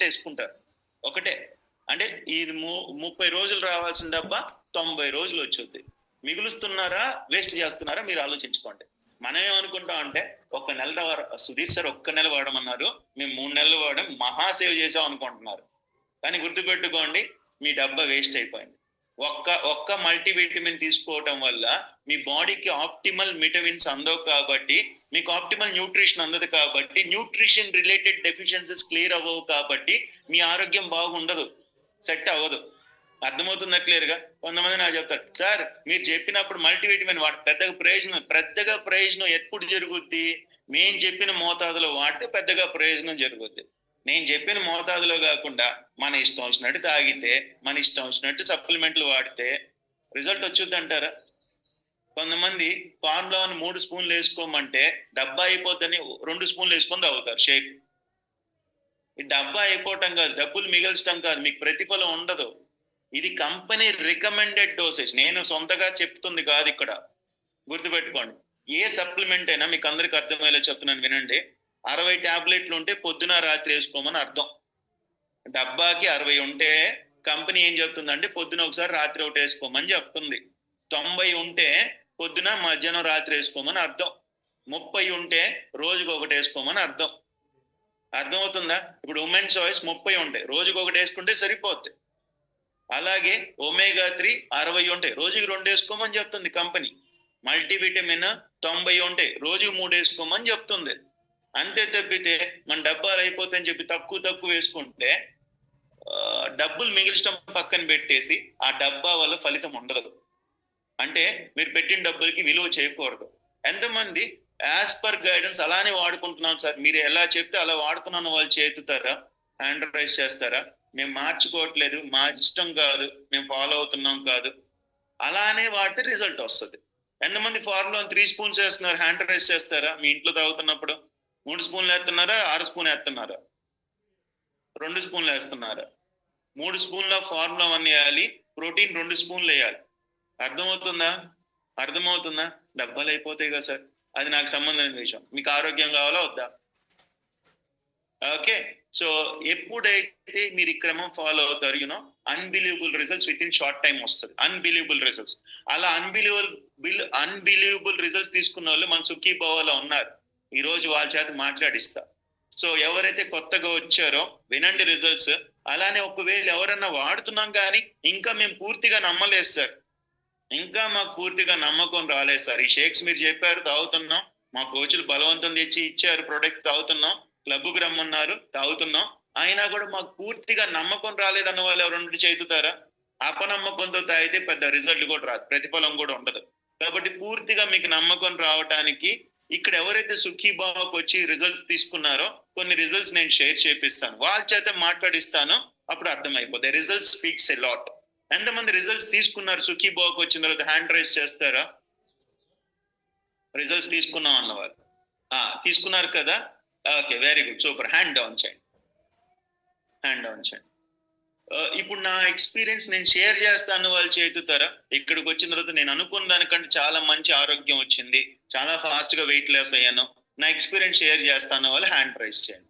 వేసుకుంటారు. ఒకటే అంటే ఇది 30 రోజులు రావాల్సిన డబ్బా 90 రోజులు వచ్చుద్ది. మిగులుస్తున్నారా, వేస్ట్ చేస్తున్నారా మీరు ఆలోచించుకోండి. మనం ఏమనుకుంటాం అంటే ఒక్క నెల సుధీర్ సార్ ఒక్క నెల వాడమన్నారు, మేము 3 నెలలు వాడడం, మహా సేవ్ చేసాం అనుకుంటున్నారు. కానీ గుర్తుపెట్టుకోండి, మీ డబ్బా వేస్ట్ అయిపోయింది. ఒక్క మల్టీవిటమిన్ తీసుకోవటం వల్ల మీ బాడీకి ఆప్టిమల్ విటమిన్స్ అందవు కాబట్టి, మీకు ఆప్టిమల్ న్యూట్రిషన్ అందదు కాబట్టి, న్యూట్రిషన్ రిలేటెడ్ డెఫిషియన్సీస్ క్లియర్ అవ్వవు కాబట్టి మీ ఆరోగ్యం బాగుండదు, సెట్ అవ్వదు. అర్థమవుతుందా క్లియర్ గా? కొంతమంది నాకు చెప్తారు, సార్ మీరు చెప్పినప్పుడు మల్టీవిటమిన్ పెద్దగా ప్రయోజనం ఎప్పుడు జరుగుద్ది? మేము చెప్పిన మోతాదులో వాడితే పెద్దగా ప్రయోజనం జరుగుద్ది. నేను చెప్పిన మోతాదులో కాకుండా మన ఇష్టం వచ్చినట్టు తాగితే, మన ఇష్టం వచ్చినట్టు సప్లిమెంట్లు వాడితే రిజల్ట్ వచ్చుద్ది అంటారా? కొంతమంది ఫార్ములాని 3 స్పూన్లు వేసుకోమంటే డబ్బా అయిపోద్దని 2 స్పూన్లు వేసుకొని తాగుతారు షేక్. ఈ డబ్బా అయిపోవటం కాదు, డబ్బులు మిగల్చడం కాదు, మీకు ప్రతిఫలం ఉండదు. ఇది కంపెనీ రికమెండెడ్ డోసేజ్, నేను సొంతగా చెప్తుంది కాదు. ఇక్కడ గుర్తుపెట్టుకోండి, ఏ సప్లిమెంట్ అయినా మీకు అందరికి అర్థమయ్యేలా చెప్తున్నాను వినండి. 60 టాబ్లెట్లు ఉంటే పొద్దున రాత్రి వేసుకోమని అర్థం. డబ్బాకి 60 ఉంటే కంపెనీ ఏం చెప్తుందంటే పొద్దున ఒకసారి రాత్రి ఒకటి వేసుకోమని చెప్తుంది. 90 ఉంటే పొద్దున మధ్యాహ్నం రాత్రి వేసుకోమని అర్థం. 30 ఉంటే రోజుకు ఒకటి వేసుకోమని అర్థం. అర్థమవుతుందా? ఇప్పుడు ఉమెన్ చాయిస్ 30 ఉంటాయి, రోజుకు ఒకటి వేసుకుంటే సరిపోద్ది. అలాగే ఒమేగా 3 60 ఉంటాయి, రోజుకి 2 వేసుకోమని చెప్తుంది కంపెనీ. మల్టీవిటమిన్ 90 ఉంటాయి, రోజుకి 3 వేసుకోమని చెప్తుంది. అంతే తప్పితే మన డబ్బాలు అయిపోతాయని చెప్పి తక్కువ వేసుకుంటే డబ్బులు మిగిల్చడం పక్కన పెట్టేసి ఆ డబ్బా వల్ల ఫలితం ఉండదు. అంటే మీరు పెట్టిన డబ్బులకి విలువ చేయకూడదు. ఎంతమంది యాజ్ పర్ గైడెన్స్ అలానే వాడుకుంటున్నాం సార్, మీరు ఎలా చెప్తే అలా వాడుతున్నాను వాళ్ళు చేతుతారా, హ్యాండ్ రైజ్ చేస్తారా, మేము మార్చుకోవట్లేదు, మా ఇష్టం కాదు, మేము ఫాలో అవుతున్నాం కాదు, అలానే వాడితే రిజల్ట్ వస్తుంది. ఎంతమంది ఫార్ములా 3 స్పూన్స్ వేస్తున్నారు, హ్యాండ్ రైజ్ చేస్తారా? మీ ఇంట్లో తాగుతున్నప్పుడు 3 స్పూన్లు వేస్తున్నారా, 6 స్పూన్ వేస్తున్నారా, 2 స్పూన్లు వేస్తున్నారా? 3 స్పూన్ల ఫార్ములా 1 వేయాలి, ప్రోటీన్ 2 స్పూన్లు వేయాలి. అర్థమవుతుందా? డబ్బాలు అయిపోతాయి కదా సార్, అది నాకు సంబంధం విషయం. మీకు ఆరోగ్యం కావాలా వద్దా? ఓకే, సో ఎప్పుడైతే మీరు ఈ క్రమం ఫాలో అవుతారు, you know unbelievable results within short time వస్తుంది. Unbelievable results. అలా అన్బిలీవబుల్ రిజల్ట్స్ తీసుకున్న వాళ్ళు మన సుఖీభావాలో ఉన్నారు. ఈ రోజు వాళ్ళ చేత మాట్లాడిస్తా. సో ఎవరైతే కొత్తగా వచ్చారో వినండి రిజల్ట్స్. అలానే ఒకవేళ ఎవరన్నా వాడుతున్నాం కానీ ఇంకా మేము పూర్తిగా నమ్మలేదు సార్, ఇంకా మాకు పూర్తిగా నమ్మకం రాలేదు సార్, ఈ షేక్స్ మీరు చెప్పారు తాగుతున్నాం, మా కోచ్లు బలవంతం తెచ్చి ఇచ్చారు ప్రొడక్ట్ తాగుతున్నాం, క్లబ్కి రమ్మన్నారు తాగుతున్నాం, అయినా కూడా మాకు పూర్తిగా నమ్మకం రాలేదన్న వాళ్ళు ఎవరు చేతుతారా? అపనమ్మకంతో తాగితే పెద్ద రిజల్ట్ కూడా రాదు, ప్రతిఫలం కూడా ఉండదు. కాబట్టి పూర్తిగా మీకు నమ్మకం రావటానికి ఇక్కడ ఎవరైతే సుఖీభావకు వచ్చి రిజల్ట్ తీసుకున్నారో కొన్ని రిజల్ట్స్ నేను షేర్ చేపిస్తాను, వాళ్ళ చేత మాట్లాడిస్తాను, అప్పుడు అర్థమైపోతాయి. Results speaks a lot. ఎంతమంది రిజల్ట్స్ తీసుకున్నారు సుఖీభావకు వచ్చిన తర్వాత? హ్యాండ్ రైజ్ చేస్తారా? రిజల్ట్స్ తీసుకున్నాం అన్నవాళ్ళు తీసుకున్నారు కదా? Okay, very good, super. Hand down చేయండి. ఇప్పుడు నా ఎక్స్పీరియన్స్ నేను షేర్ చేస్తాను వాళ్ళు చేతుతారా? ఇక్కడికి వచ్చిన తర్వాత నేను అనుకున్న దానికంటే చాలా మంచి ఆరోగ్యం వచ్చింది, చాలా ఫాస్ట్ గా వెయిట్ లాస్ అయ్యాను, నా ఎక్స్పీరియన్స్ షేర్ చేస్తాను వాళ్ళు హ్యాండ్ రైజ్ చేయండి.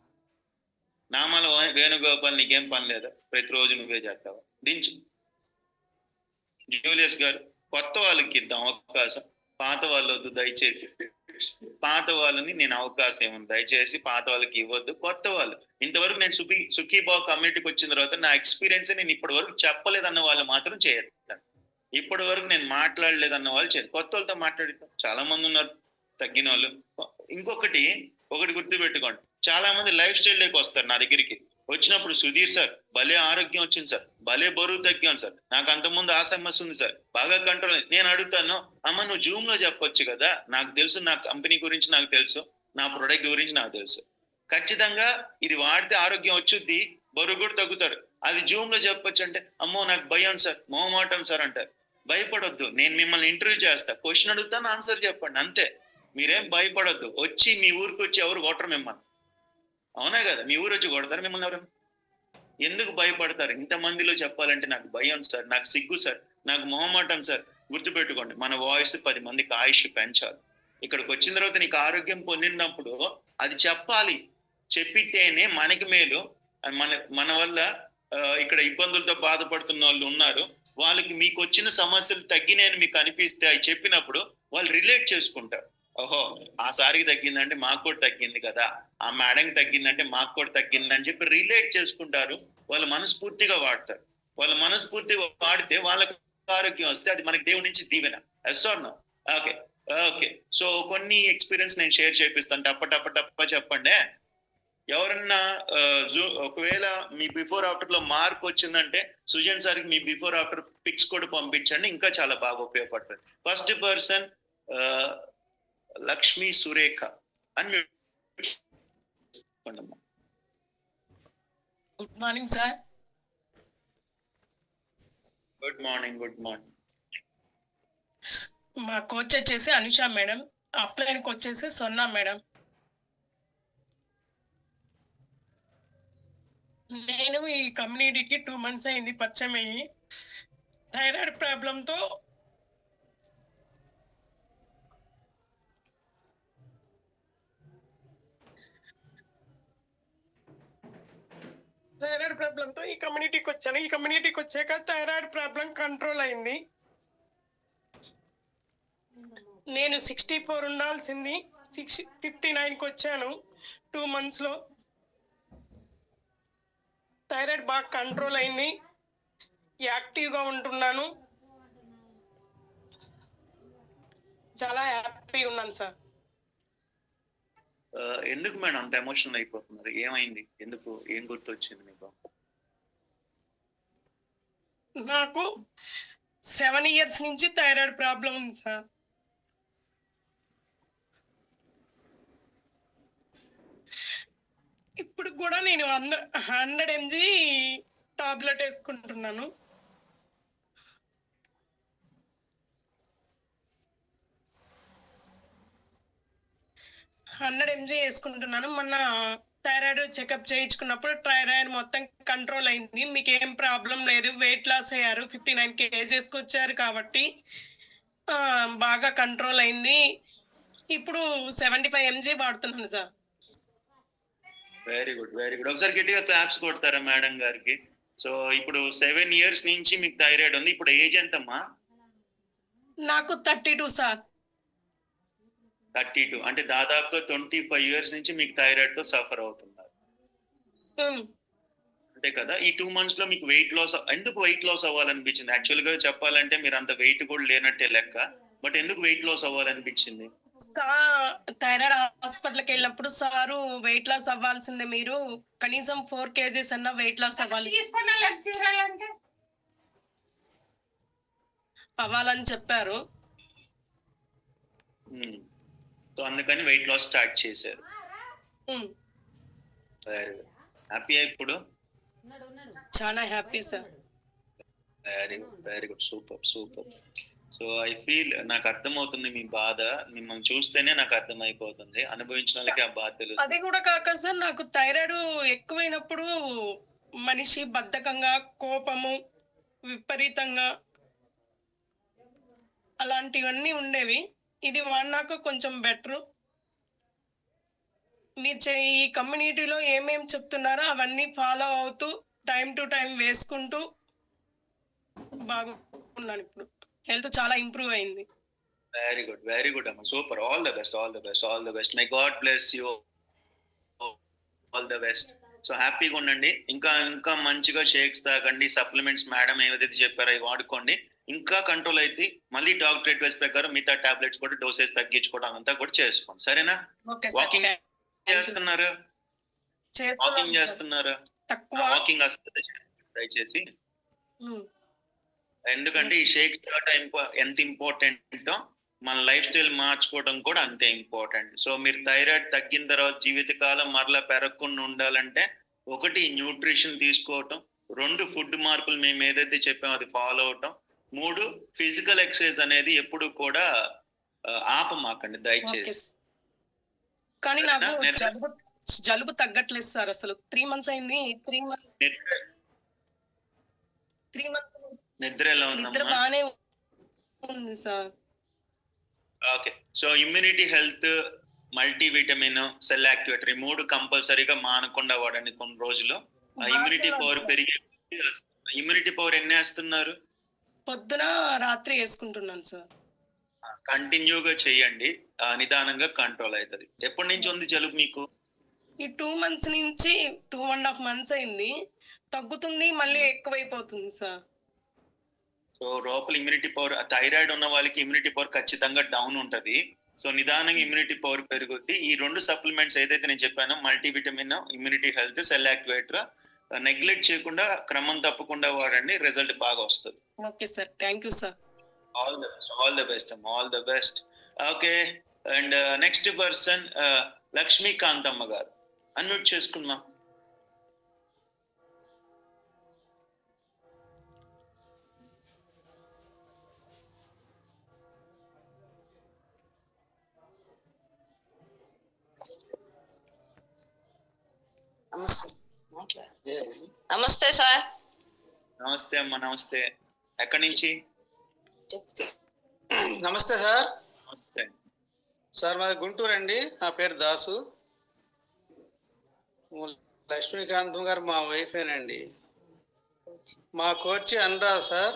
నామాల వేణుగోపాల్ నీకేం పని లేదా, ప్రతిరోజు నువ్వే చేస్తావా? దించు. జూలియస్ గారు, కొత్త వాళ్ళకి ఇద్దాం అవకాశం, పాత వాళ్ళు వద్దు దయచేసి. పాత వాళ్ళని నేను అవకాశం ఏముంది, దయచేసి పాత వాళ్ళకి ఇవ్వద్దు, కొత్త వాళ్ళు. ఇంతవరకు నేను సుఖీభావ్ కమ్యూనిటీకి వచ్చిన తర్వాత నా ఎక్స్పీరియన్స్ నేను ఇప్పటి వరకు చెప్పలేదన్న వాళ్ళు మాత్రం చేయట్లేదు, ఇప్పటి వరకు నేను మాట్లాడలేదన్న వాళ్ళు చేయరు. కొత్త వాళ్ళతో మాట్లాడితే చాలా మంది ఉన్నారు తగ్గిన వాళ్ళు. ఒకటి గుర్తు పెట్టుకోండి, చాలా మంది లైఫ్ స్టైల్ లేక వస్తారు నా దగ్గరికి. వచ్చినప్పుడు సుధీర్ సార్ భలే ఆరోగ్యం వచ్చింది సార్, భలే బరువు తగ్గాను సార్, నాకు అంతకుముందు ఆ సమస్య ఉంది సార్, బాగా కంట్రోల్. నేను అడుగుతాను, అమ్మ నువ్వు జూమ్ లో చెప్పొచ్చు కదా, నాకు తెలుసు, నా కంపెనీ గురించి నాకు తెలుసు, నా ప్రొడక్ట్ గురించి నాకు తెలుసు, ఖచ్చితంగా ఇది వాడితే ఆరోగ్యం వచ్చుద్ది, బరువు కూడా తగ్గుతారు, అది జూమ్ లో చెప్పొచ్చు అంటే, అమ్మో నాకు భయం సార్, మొహమాటం సార్ అంటారు. భయపడొద్దు, నేను మిమ్మల్ని ఇంటర్వ్యూ చేస్తా, క్వశ్చన్ అడుగుతాను, ఆన్సర్ చెప్పండి అంతే. మీరేం భయపడొద్దు. వచ్చి మీ ఊరికి వచ్చి ఎవరు కొట్టరు మిమ్మల్ని, అవునా కదా? మీ ఊరు వచ్చి కొడతారు మిమ్మల్ని ఎవరు? ఎందుకు భయపడతారు? ఇంతమందిలో చెప్పాలంటే నాకు భయం సార్, నాకు సిగ్గు సార్, నాకు మొహమాటం సార్. గుర్తుపెట్టుకోండి, మన వాయిస్ 10 మందికి ఆయుష్ పెంచాలి. ఇక్కడికి వచ్చిన తర్వాత నీకు ఆరోగ్యం పొందినప్పుడు అది చెప్పాలి, చెప్పితేనే మనకి మేలు, మన మన వల్ల ఇక్కడ ఇబ్బందులతో బాధపడుతున్న వాళ్ళు ఉన్నారు. వాళ్ళకి మీకు వచ్చిన సమస్యలు తగ్గినాయని మీకు అనిపిస్తే అవి చెప్పినప్పుడు వాళ్ళు రిలేట్ చేసుకుంటారు. ఓహో! ఆ సారికి తగ్గిందంటే మాకు కూడా తగ్గింది కదా! ఆ మేడంకి తగ్గిందంటే మాకు కూడా తగ్గిందని చెప్పి రిలేట్ చేసుకుంటారు. వాళ్ళు మనస్ఫూర్తిగా వాడతారు. వాళ్ళు మనస్ఫూర్తిగా వాడితే వాళ్ళకి ఆరోగ్యం వస్తే అది మనకి దేవుడి నుంచి దీవెన. Yes or no? Okay. Okay. So కొన్ని ఎక్స్‌పీరియన్స్ నేను షేర్ చేపిస్తాను. టప చెప్పండే. ఎవరన్నా ఒకవేళ మీ బిఫోర్ ఆఫ్టర్‌లో మార్పొచ్చిందంటే సుజన్ సార్‌కి మీ బిఫోర్ ఆఫ్టర్ పిక్స్ కూడా పంపించండి. ఇంకా చాలా బాగా ఉపయోగపడుతది. First person ah, Lakshmi Surekha unmute చేసుకోండమ్మా. Good morning sir. Good morning. Good morning. మా కోచ్ వచ్చేసి అనుష మేడం. ఆఫ్‌లైన్‌కి వచ్చేసి సొన్నా మేడం. నేను ఈ కమ్యూనిటీకి 2 మంత్స్ అయింది పరిచయం అయ్యి. థైరాయిడ్ ప్రాబ్లమ్‌తో ఈ కమ్యూనిటీకి వచ్చాను. ఈ కమ్యూనిటీకి వచ్చాక థైరాయిడ్ ప్రాబ్లం కంట్రోల్ అయింది. నేను 64 ఉండాల్సింది 59కి వచ్చాను 2 మంత్స్‌లో. థైరాయిడ్ బాగా కంట్రోల్ అయింది. యాక్టివ్‌గా ఉంటున్నాను. చాలా హ్యాపీగా ఉన్నాను సార్. ఎందుకు మేడం అంత ఎమోషనల్ అయిపోతున్నారు? ఏమైంది? ఎందుకు? ఏం గుర్తొచ్చింది మీకు? నాకు 7 ఇయర్స్ నుంచి థైరాయిడ్ ప్రాబ్లం ఉంది సార్. ఇప్పుడు కూడా నేను 100 ఎంజీ టాబ్లెట్ వేసుకుంటున్నాను. మొన్న థైరాయిడ్ చెకప్ చేయించుకున్నప్పుడు థైరాయిడ్ మొత్తం కంట్రోల్ అయింది. మీకు ఏం ప్రాబ్లం లేదు, వెయిట్ లాస్ అయ్యారు, 59 కేజెస్కి వచ్చారు కాబట్టి బాగా కంట్రోల్ అయింది. ఇప్పుడు 75 ఎంజీ వాడుతున్నాను sir. Very good. Very good. ఒకసారి గట్టిగా క్లాప్స్ కొడతారా మేడం గారికి? సో ఇప్పుడు 7 ఇయర్స్ నుంచి మీకు థైరాయిడ్ ఉంది. ఇప్పుడు ఏజ్ ఎంతమ్మా? నాకు 32 సార్. 32 అంటే దాదాపుగా 25 ఇయర్స్ నుంచి మీకు థైరాయిడ్ తో సఫర్ అవుతున్నారు. అంతే కదా? ఈ 2 మంత్స్ లో మీకు వెయిట్ లాస్ ఎందుకు వెయిట్ లాస్ అవ్వాలనిపించింది? యాక్చువల్ గా చెప్పాలంటే మీరు అంత వెయిట్ కూడా లేనట్టే లెక్క. బట్ ఎందుకు వెయిట్ లాస్ అవ్వాలనిపించింది? థైరాయిడ్ హాస్పిటల్కి వెళ్ళినప్పుడు సారు వెయిట్ లాస్ అవ్వాల్సిందే, మీరు కనీసం 4 కేజీస్ అన్న వెయిట్ లాస్ అవ్వాలని చెప్పారు. సో అందుకని వెయిట్ లాస్ స్టార్ట్ చేశారు. Very good. హ్యాపీ ఇప్పుడు? చాలా happy sir. Very good. Very good. Super. Super. So I feel నాకు అర్థమవుతుంది మీ బాధ. మిమ్మల్ని చూస్తేనే నాకు అర్థమైపోతుంది. అనుభవించిన వాళ్ళకి ఆ బాధ తెలుస్తుంది. అది కూడా కాక సార్, నాకు థైరాయిడ్ ఎక్కువైనప్పుడు మనిషి బద్ధకంగా, కోపము విపరీతంగా అలాంటివన్నీ ఉండేవి. ఇది వాడినాక కొంచెం బెటరు. మీరు ఈ కమ్యూనిటీలో ఏమేమి చెప్తున్నారో అవన్నీ ఫాలో అవుతూ టైం టు టైం వేసుకుంటూ బాగున్నాను. ఇప్పుడు హెల్త్ చాలా ఇంప్రూవ్ అయింది. Very good. వెరీ గుడ్ అమ్మ. Super. All the best. All the best. All the best. My God bless you. All the best. So హ్యాపీగా ఉండండి. ఇంకా మంచిగా షేక్స్ తాగండి. సప్లిమెంట్స్ మేడం ఏదైతే చెప్పారో అవి వాడుకోండి. ఇంకా కంట్రోల్ అయితే మళ్ళీ డాక్టర్ అడ్వైస్ ప్రకారం మిగతా టాబ్లెట్స్ కూడా డోసేజ్ తగ్గించుకోవడం అంతా కూడా చేసుకోండి. సరేనా? వాకింగ్ చేస్తున్నారు? వాకింగ్ చేస్తున్నారు? వాకింగ్ దయచేసి. ఎందుకంటే ఈ షేక్స్ ఎంత ఇంపార్టెంటో మన లైఫ్ స్టైల్ మార్చుకోవడం కూడా అంతే ఇంపార్టెంట్. సో మీరు థైరాయిడ్ తగ్గిన తర్వాత జీవితకాలం మరలా పెరగకుండా ఉండాలంటే 1 న్యూట్రిషన్ తీసుకోవటం, 2 ఫుడ్ మార్పులు మేము ఏదైతే చెప్పామో అది ఫాలో అవటం, 3 ఫిజికల్ ఎక్సర్సైజ్ అనేది ఎప్పుడు కూడా ఆపమాకండి దయచేసి. కానీ నాకు జలుబు తగ్గట్లేదు సార్. అసలు 3 మంత్స్ అయింది. 3 మంత్స్ నిద్ర ఎలా ఉందమ్మా? నిద్ర బానే ఉంది sir. Okay. So immunity health, multivitamin, cell activator 3 కంపల్సరీగా మానకుండా వాడండి కొన్ని రోజులు. ఆ ఇమ్యూనిటీ బాగా పవర్ సార్. పెరిగే ఇమ్యూనిటీ పవర్ ఎన్ని వేస్తున్నారు? పొద్దున, రాత్రి యేసుకుంటున్నాను సార్. కంటిన్యూగా చేయండి. నిదానంగా కంట్రోల్ అవుతది. ఎప్పటి నుంచి ఉంది జలుబు మీకు? ఈ 2 మంత్స్ నుంచి 2 ½ మంత్స్ అయింది. తగ్గుతుంది, మళ్ళీ ఎక్కువైపోతుంది సార్. సో లోపల ఇమ్యూనిటీ పవర్, థైరాయిడ్ ఉన్న వాళ్ళకి ఇమ్యూనిటీ పవర్ ఖచ్చితంగా డౌన్ ఉంటది. సో నిదానంగా ఇమ్యూనిటీ పవర్ పెరుగుద్ది. ఈ 2 సప్లిమెంట్స్ ఏదైతే నేను చెప్పానో multivitamin, immunity health, cell activator neglect చేయకుండా క్రమం తప్పకుండా వాడండి. రిజల్ట్ బాగా వస్తది. Okay sir. Thank you sir. All the best. All the best అమ్మా. All the best. Okay. And next person Lakshmikanthamma గారు. అన్మ్యూట్ చేసుకున్నా. నమస్తే సార్. నమస్తే అమ్మా. నమస్తే. ఎక్కడి నుంచి? నమస్తే సార్. నమస్తే. సార్ మాది గుంటూరు అండి. నా పేరు దాసు. లక్ష్మీకాంతం గారు మా వైఫేనండి. మా కోచ్ అనురాధ సార్.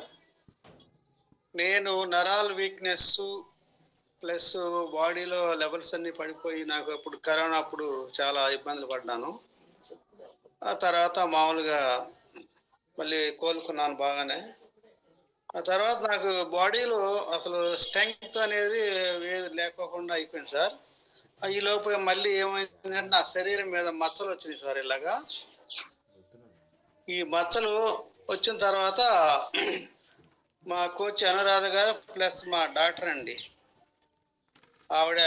నేను నరాల వీక్నెస్ ప్లస్ బాడీలో లెవెల్స్ అన్ని పడిపోయి నాకు అప్పుడు కరోనా అప్పుడు చాలా ఇబ్బందులు పడ్డాను. ఆ తర్వాత మామూలుగా మళ్ళీ కోలుకున్నాను బాగానే. ఆ తర్వాత నాకు బాడీలో అసలు స్ట్రెంగ్త్ అనేది లేకోకుండా అయిపోయింది సార్. ఈ లోపు మళ్ళీ ఏమైందంటే నా శరీరం మీద మచ్చలు వచ్చినాయి సార్. ఇలాగా ఈ మచ్చలు వచ్చిన తర్వాత మా కోచ్ అనురాధ గారు ప్లస్ మా డాక్టర్ అండి, ఆవిడ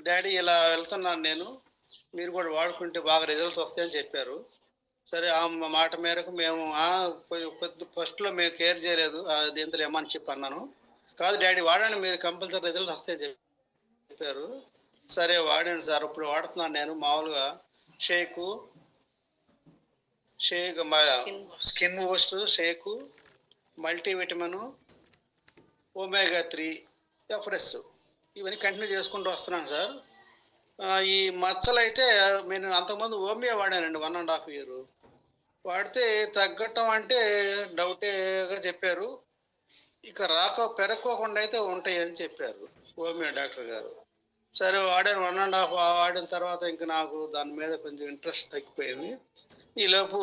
డాడీ ఇలా వెళ్తున్నాను నేను, మీరు కూడా వాడుకుంటే బాగా రిజల్ట్స్ వస్తాయని చెప్పారు. సరే ఆ మాట మేరకు మేము ఫస్ట్లో మేము కేర్ చేయలేదు, దీంతో ఏమని చెప్పి అన్నాను. కాదు డాడీ వాడండి, మీరు కంపల్సరీ రిజల్ట్ వస్తాయని చెప్పారు. సరే వాడాను సార్. ఇప్పుడు వాడుతున్నాను నేను మామూలుగా షేకు స్కిన్ బూస్ట్ షేకు, మల్టీవిటమిన్, ఒమేగా 3, ఎఫ్రెస్ ఇవన్నీ కంటిన్యూ చేసుకుంటూ వస్తున్నాను సార్. ఈ మచ్చలు అయితే నేను అంతకుముందు ఓమియో వాడానండి 1.5 year. వాడితే తగ్గటం అంటే డౌటేగా చెప్పారు. ఇక పెరక్కోకుండా అయితే ఉంటాయి అని చెప్పారు ఓమియో డాక్టర్ గారు. సరే వాడాను 1.5 వాడిన తర్వాత ఇంకా నాకు దాని మీద కొంచెం ఇంట్రెస్ట్ తగ్గిపోయింది. ఈలోపు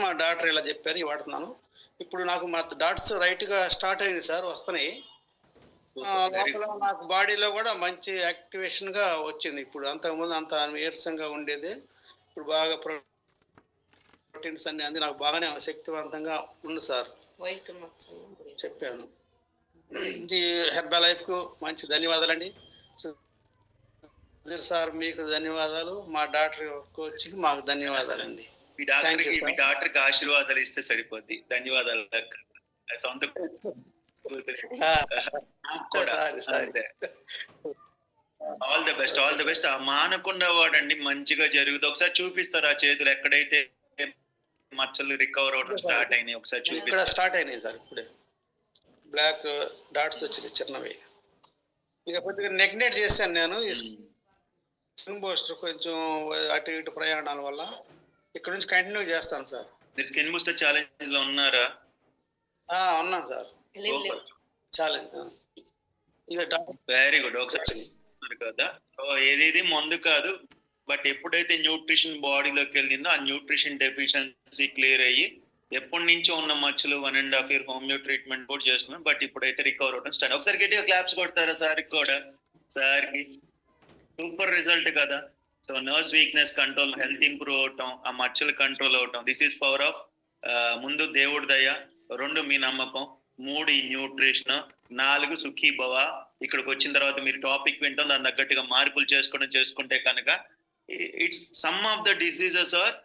మా డాక్టర్ ఇలా చెప్పారు, ఇవి వాడుతున్నాను. ఇప్పుడు నాకు మా డాట్స్ రైట్గా స్టార్ట్ అయింది సార్, వస్తున్నాయి. లోపల నాకు బాడీలో కూడా మంచి యాక్టివేషన్గా వచ్చింది. ఇప్పుడు అంతకుముందు అంత నీరసంగా ఉండేది, ఇప్పుడు బాగా ప్రోటీన్స్ అన్ని అంది నాకు బాగానే శక్తివంతంగా ఉంది సార్ చెప్పాను. ఈ హెర్బల్ లైఫ్కు మంచి ధన్యవాదాలండి సార్. మీకు ధన్యవాదాలు, మా డాక్టర్ కోచ్కి మాకు ధన్యవాదాలండి. మీ డాక్టర్కి ఆశీర్వాదాలు ఇస్తే సరిపోద్ది. ధన్యవాదాలు. All the best. All the best. మానకుండా వాడండి, మంచిగా జరుగుతుంది. ఒకసారి చూపిస్తారా చేతులు ఎక్కడైతే మచ్చలు రికవర్ అవడం స్టార్ట్ అయినాయి? ఒకసారి చూపిస్తారా? స్టార్ట్ అయినాయి సార్, ఇప్పుడే బ్లాక్ డాట్స్ వచ్చినాయి చిన్నవి. ఇక కొద్దిగా నెగ్లెక్ట్ చేశాను నేను. స్కిన్ బూస్టర్ కొంచెం అటు ఇటు ప్రయాణాల వల్ల ఇక్కడ నుంచి కంటిన్యూ చేస్తాను సార్. మీరు స్కిన్ బూస్టర్ ఛాలెంజ్ లో ఉన్నారా? ఉన్నాను సార్. Challenge very good. ఒకసారి కదా, ఏది మందు కాదు, బట్ ఎప్పుడైతే న్యూట్రిషన్ బాడీలోకి వెళ్ళిందో ఆ న్యూట్రిషన్ డెఫిషియన్సీ క్లియర్ అయ్యి ఎప్పటి నుంచో ఉన్న మచ్చలు 1.5 year హోమియో ట్రీట్మెంట్ కూడా చేస్తున్నాం, బట్ ఇప్పుడైతే రికవర్ అవడం స్టార్ట్. ఒకసారి గట్టిగా క్లాప్స్ కొడతారా సార్కి కూడా? సార్కి సూపర్ రిజల్ట్ కదా. So nerves weakness control, health improve అవటం, ఆ మచ్చలు కంట్రోల్ అవటం. దిస్ ఈస్ పవర్ ఆఫ్ ముందు దేవుడి దయ, 2 మీ నమ్మకం, 3 ఈ న్యూట్రిషన్, 4 సుఖీ భవ. ఇక్కడికి వచ్చిన తర్వాత మీరు టాపిక్ వింటాం, దాని తగ్గట్టుగా మార్పులు చేసుకుంటే కనుక it's some of the diseases are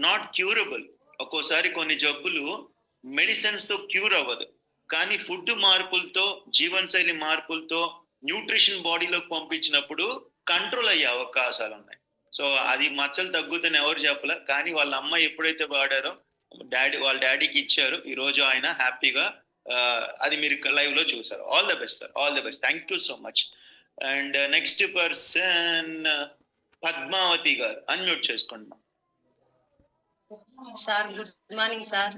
not curable. ఒక్కోసారి కొన్ని జబ్బులు మెడిసిన్స్ తో క్యూర్ అవ్వదు, కానీ ఫుడ్ మార్పులతో, జీవనశైలి మార్పులతో, న్యూట్రిషన్ బాడీలోకి పంపించినప్పుడు కంట్రోల్ అయ్యే అవకాశాలు ఉన్నాయి. సో అది మచ్చలు తగ్గుతాయని ఎవరు చెప్పలే, కానీ వాళ్ళ అమ్మ ఎప్పుడైతే వాడారో వాళ్ళ డాడీకి ఇచ్చారు, ఈ రోజు ఆయన హ్యాపీగా అది మీరు లైవ్ లో చూసారు. All the best sir. All the best. Thank you so much. And next person Padmavathi గారు. అన్మ్యూట్ చేసుకోండి. Sir good morning sir.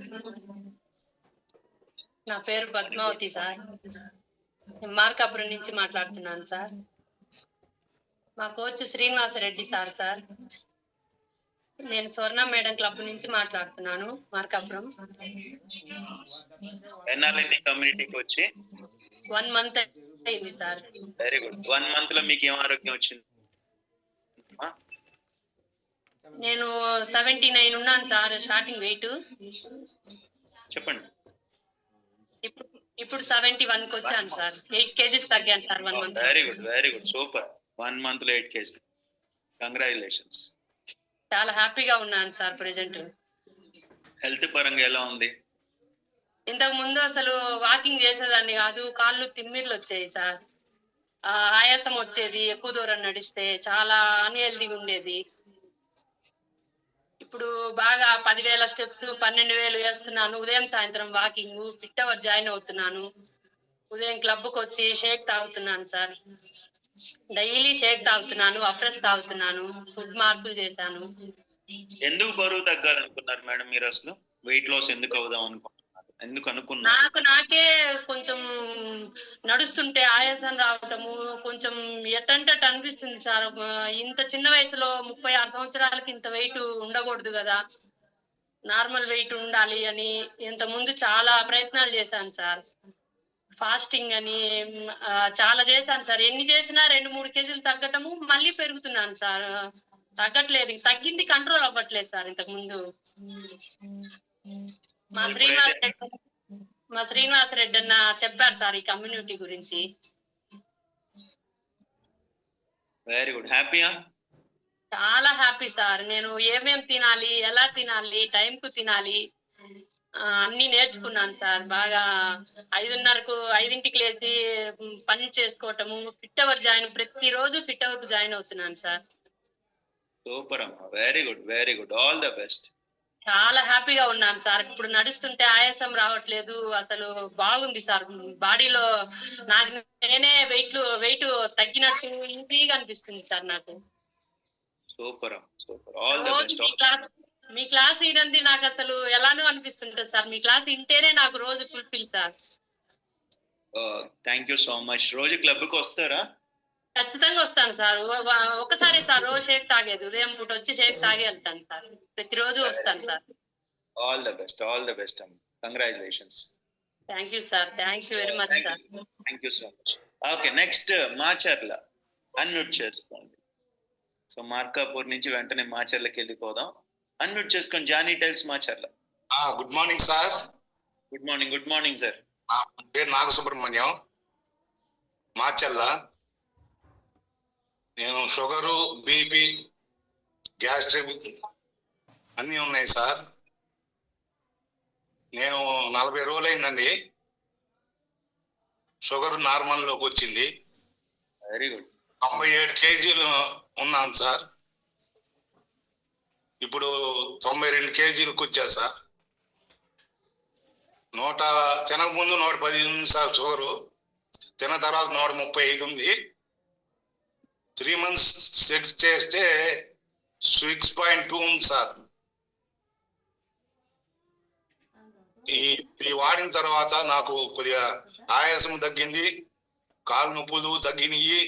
నా పేరు పద్మావతి సార్. నేను మార్కాపురం నుంచి మాట్లాడుతున్నాను సార్. మా కోచ్ శ్రీనివాసరెడ్డి సార్. నేను స్వర్ణ మేడం క్లబ్ నుంచి మాట్లాడుతున్నాను మార్కాపురం. ఎన్నాళ్ళైంది కమ్యూనిటీకి వచ్చి? 1 month అయింది సార్. Very good. 1 month లో మీకు ఏం ఆరోగ్యం వచ్చింది? నేను 79 ఉన్నాను సార్ స్టార్టింగ్ వెయిట్. చెప్పండి. ఇప్పుడు 71కి వచ్చాను సార్. 8 kgs తగ్గాను sir 1 month. Very good super. 1 month లో 8 kgs. కంగ్రాచులేషన్స్. చాలా హ్యాపీగా ఉన్నాను సార్ ప్రెసెంట్. హెల్త్ పరంగా ఎలా ఉంది? ఇంతకు ముందు అసలు వాకింగ్ చేసేదాన్ని కాదు, కాళ్ళు తిమ్మిర్లు వచ్చాయి సార్. ఆయాసం వచ్చేది, ఎక్కువ దూరం నడిస్తే చాలా అన్హెల్దీగా ఉండేది. ఇప్పుడు బాగా 10,000 స్టెప్స్ 12,000 వేస్తున్నాను. ఉదయం సాయంత్రం వాకింగ్, ఫిట్ అవర్ జాయిన్ అవుతున్నాను. ఉదయం క్లబ్కి వచ్చి షేక్ తాగుతున్నాను సార్. డైలీ షేక్ తాగుతున్నాను, అఫ్రెస్ తాగుతున్నాను. ఫుడ్ మార్పులు చేశాను. ఎందుకు బరువు తగ్గాలనుకున్నారు మేడం మీరు? అసలు వెయిట్ లాస్ ఎందుకు అవుదాం అనుకుంటున్నారు? ఎందుకు అనుకున్నారు? నాకే కొంచెం నడుస్తుంటే ఆయాసం రావటము, కొంచెం ఎట్టంటే అనిపిస్తుంది సార్. ఇంత చిన్న వయసులో 36 సంవత్సరాలకి ఇంత వెయిట్ ఉండకూడదు కదా, నార్మల్ వెయిట్ ఉండాలి అని ఇంత ముందు చాలా ప్రయత్నాలు చేశాను సార్. ఫాస్టింగ్ అని చాలా చేశాను సార్. ఎన్ని చేసినా 2-3 kgs తగ్గటము, మళ్ళీ పెరుగుతున్నాను సార్. తగ్గట్లేదు, తగ్గింది కంట్రోల్ అవ్వట్లేదు సార్. ఇంతకు ముందు మా శ్రీనివాసరెడ్డి అన్న చెప్పారు సార్ ఈ కమ్యూనిటీ గురించి. Very good. హ్యాపీయా? చాలా హ్యాపీ సార్. నేను ఏమేం తినాలి, ఎలా తినాలి, టైంకు తినాలి అన్ని నేర్చుకున్నాను సార్. బాగా 5:30కి లేచి పని చేసుకోవటము, ఫిట్ అవర్ ప్రతిరోజు ఫిట్ అవర్ కు జాయిన్ అవుతున్నాను సార్. సూపర్ అమ్మా. Very good. All the best. చాలా హ్యాపీగా ఉన్నాను సార్. ఇప్పుడు నడుస్తుంటే ఆయాసం రావట్లేదు. అసలు బాగుంది సార్. బాడీలో నాకు నేనే వెయిట్ తగ్గినట్టు ఈజీగా అనిపిస్తుంది సార్ నాకు. Super. All the best. Me class వినండి నాకు అసలు ఎలానో అనిపిస్తుంటుంది సార్. మీ క్లాస్ వింటేనే నాకు రోజు fulfil sir. Thank you so much. రోజు క్లబ్ కి వస్తారా? ఖచ్చితంగా వస్తాను సార్. ఒకసారి సార్ రోజు షేక్ తాగేది, ఉదయం పూట వచ్చి షేక్ తాగి వెళ్తాను సార్. ప్రతిరోజు వస్తాను సార్. ఆల్ ద బెస్ట్ అమ్మ. Congratulations. Thank you sir. Thank you very much sir. Thank you so much. Okay, next Macherla. Unmute చేసుకోండి. సో మార్కాపూర్ నుంచి వెంటనే మాచర్లకి వెళ్ళిపోదాం. అన్మ్యూట్ చేసుకోండి. Johnny tiles Macherla. Good morning sir. Good morning sir. పేరు నాగ సుబ్రహ్మణ్యం, మాచర్ల. నేను షుగరు, బీపీ, గ్యాస్ట్రిక్ అన్నీ ఉన్నాయి సార్. నేను 40 రోజులు అయిందండి. షుగర్ నార్మల్లోకి వచ్చింది. Very good. 97 kgs ఉన్నాను సార్. ఇప్పుడు 92 kgs వచ్చా సార్. తినక ముందు 110 ఉంది సార్ షుగరు. తిన్న తర్వాత 135 ఉంది. 3 months చెక్ చేస్తే 6.2 ఉంది సార్. ఇది వాడిన తర్వాత నాకు కొద్దిగా ఆయాసం తగ్గింది, కాలు నొప్పులు తగ్గినాయి,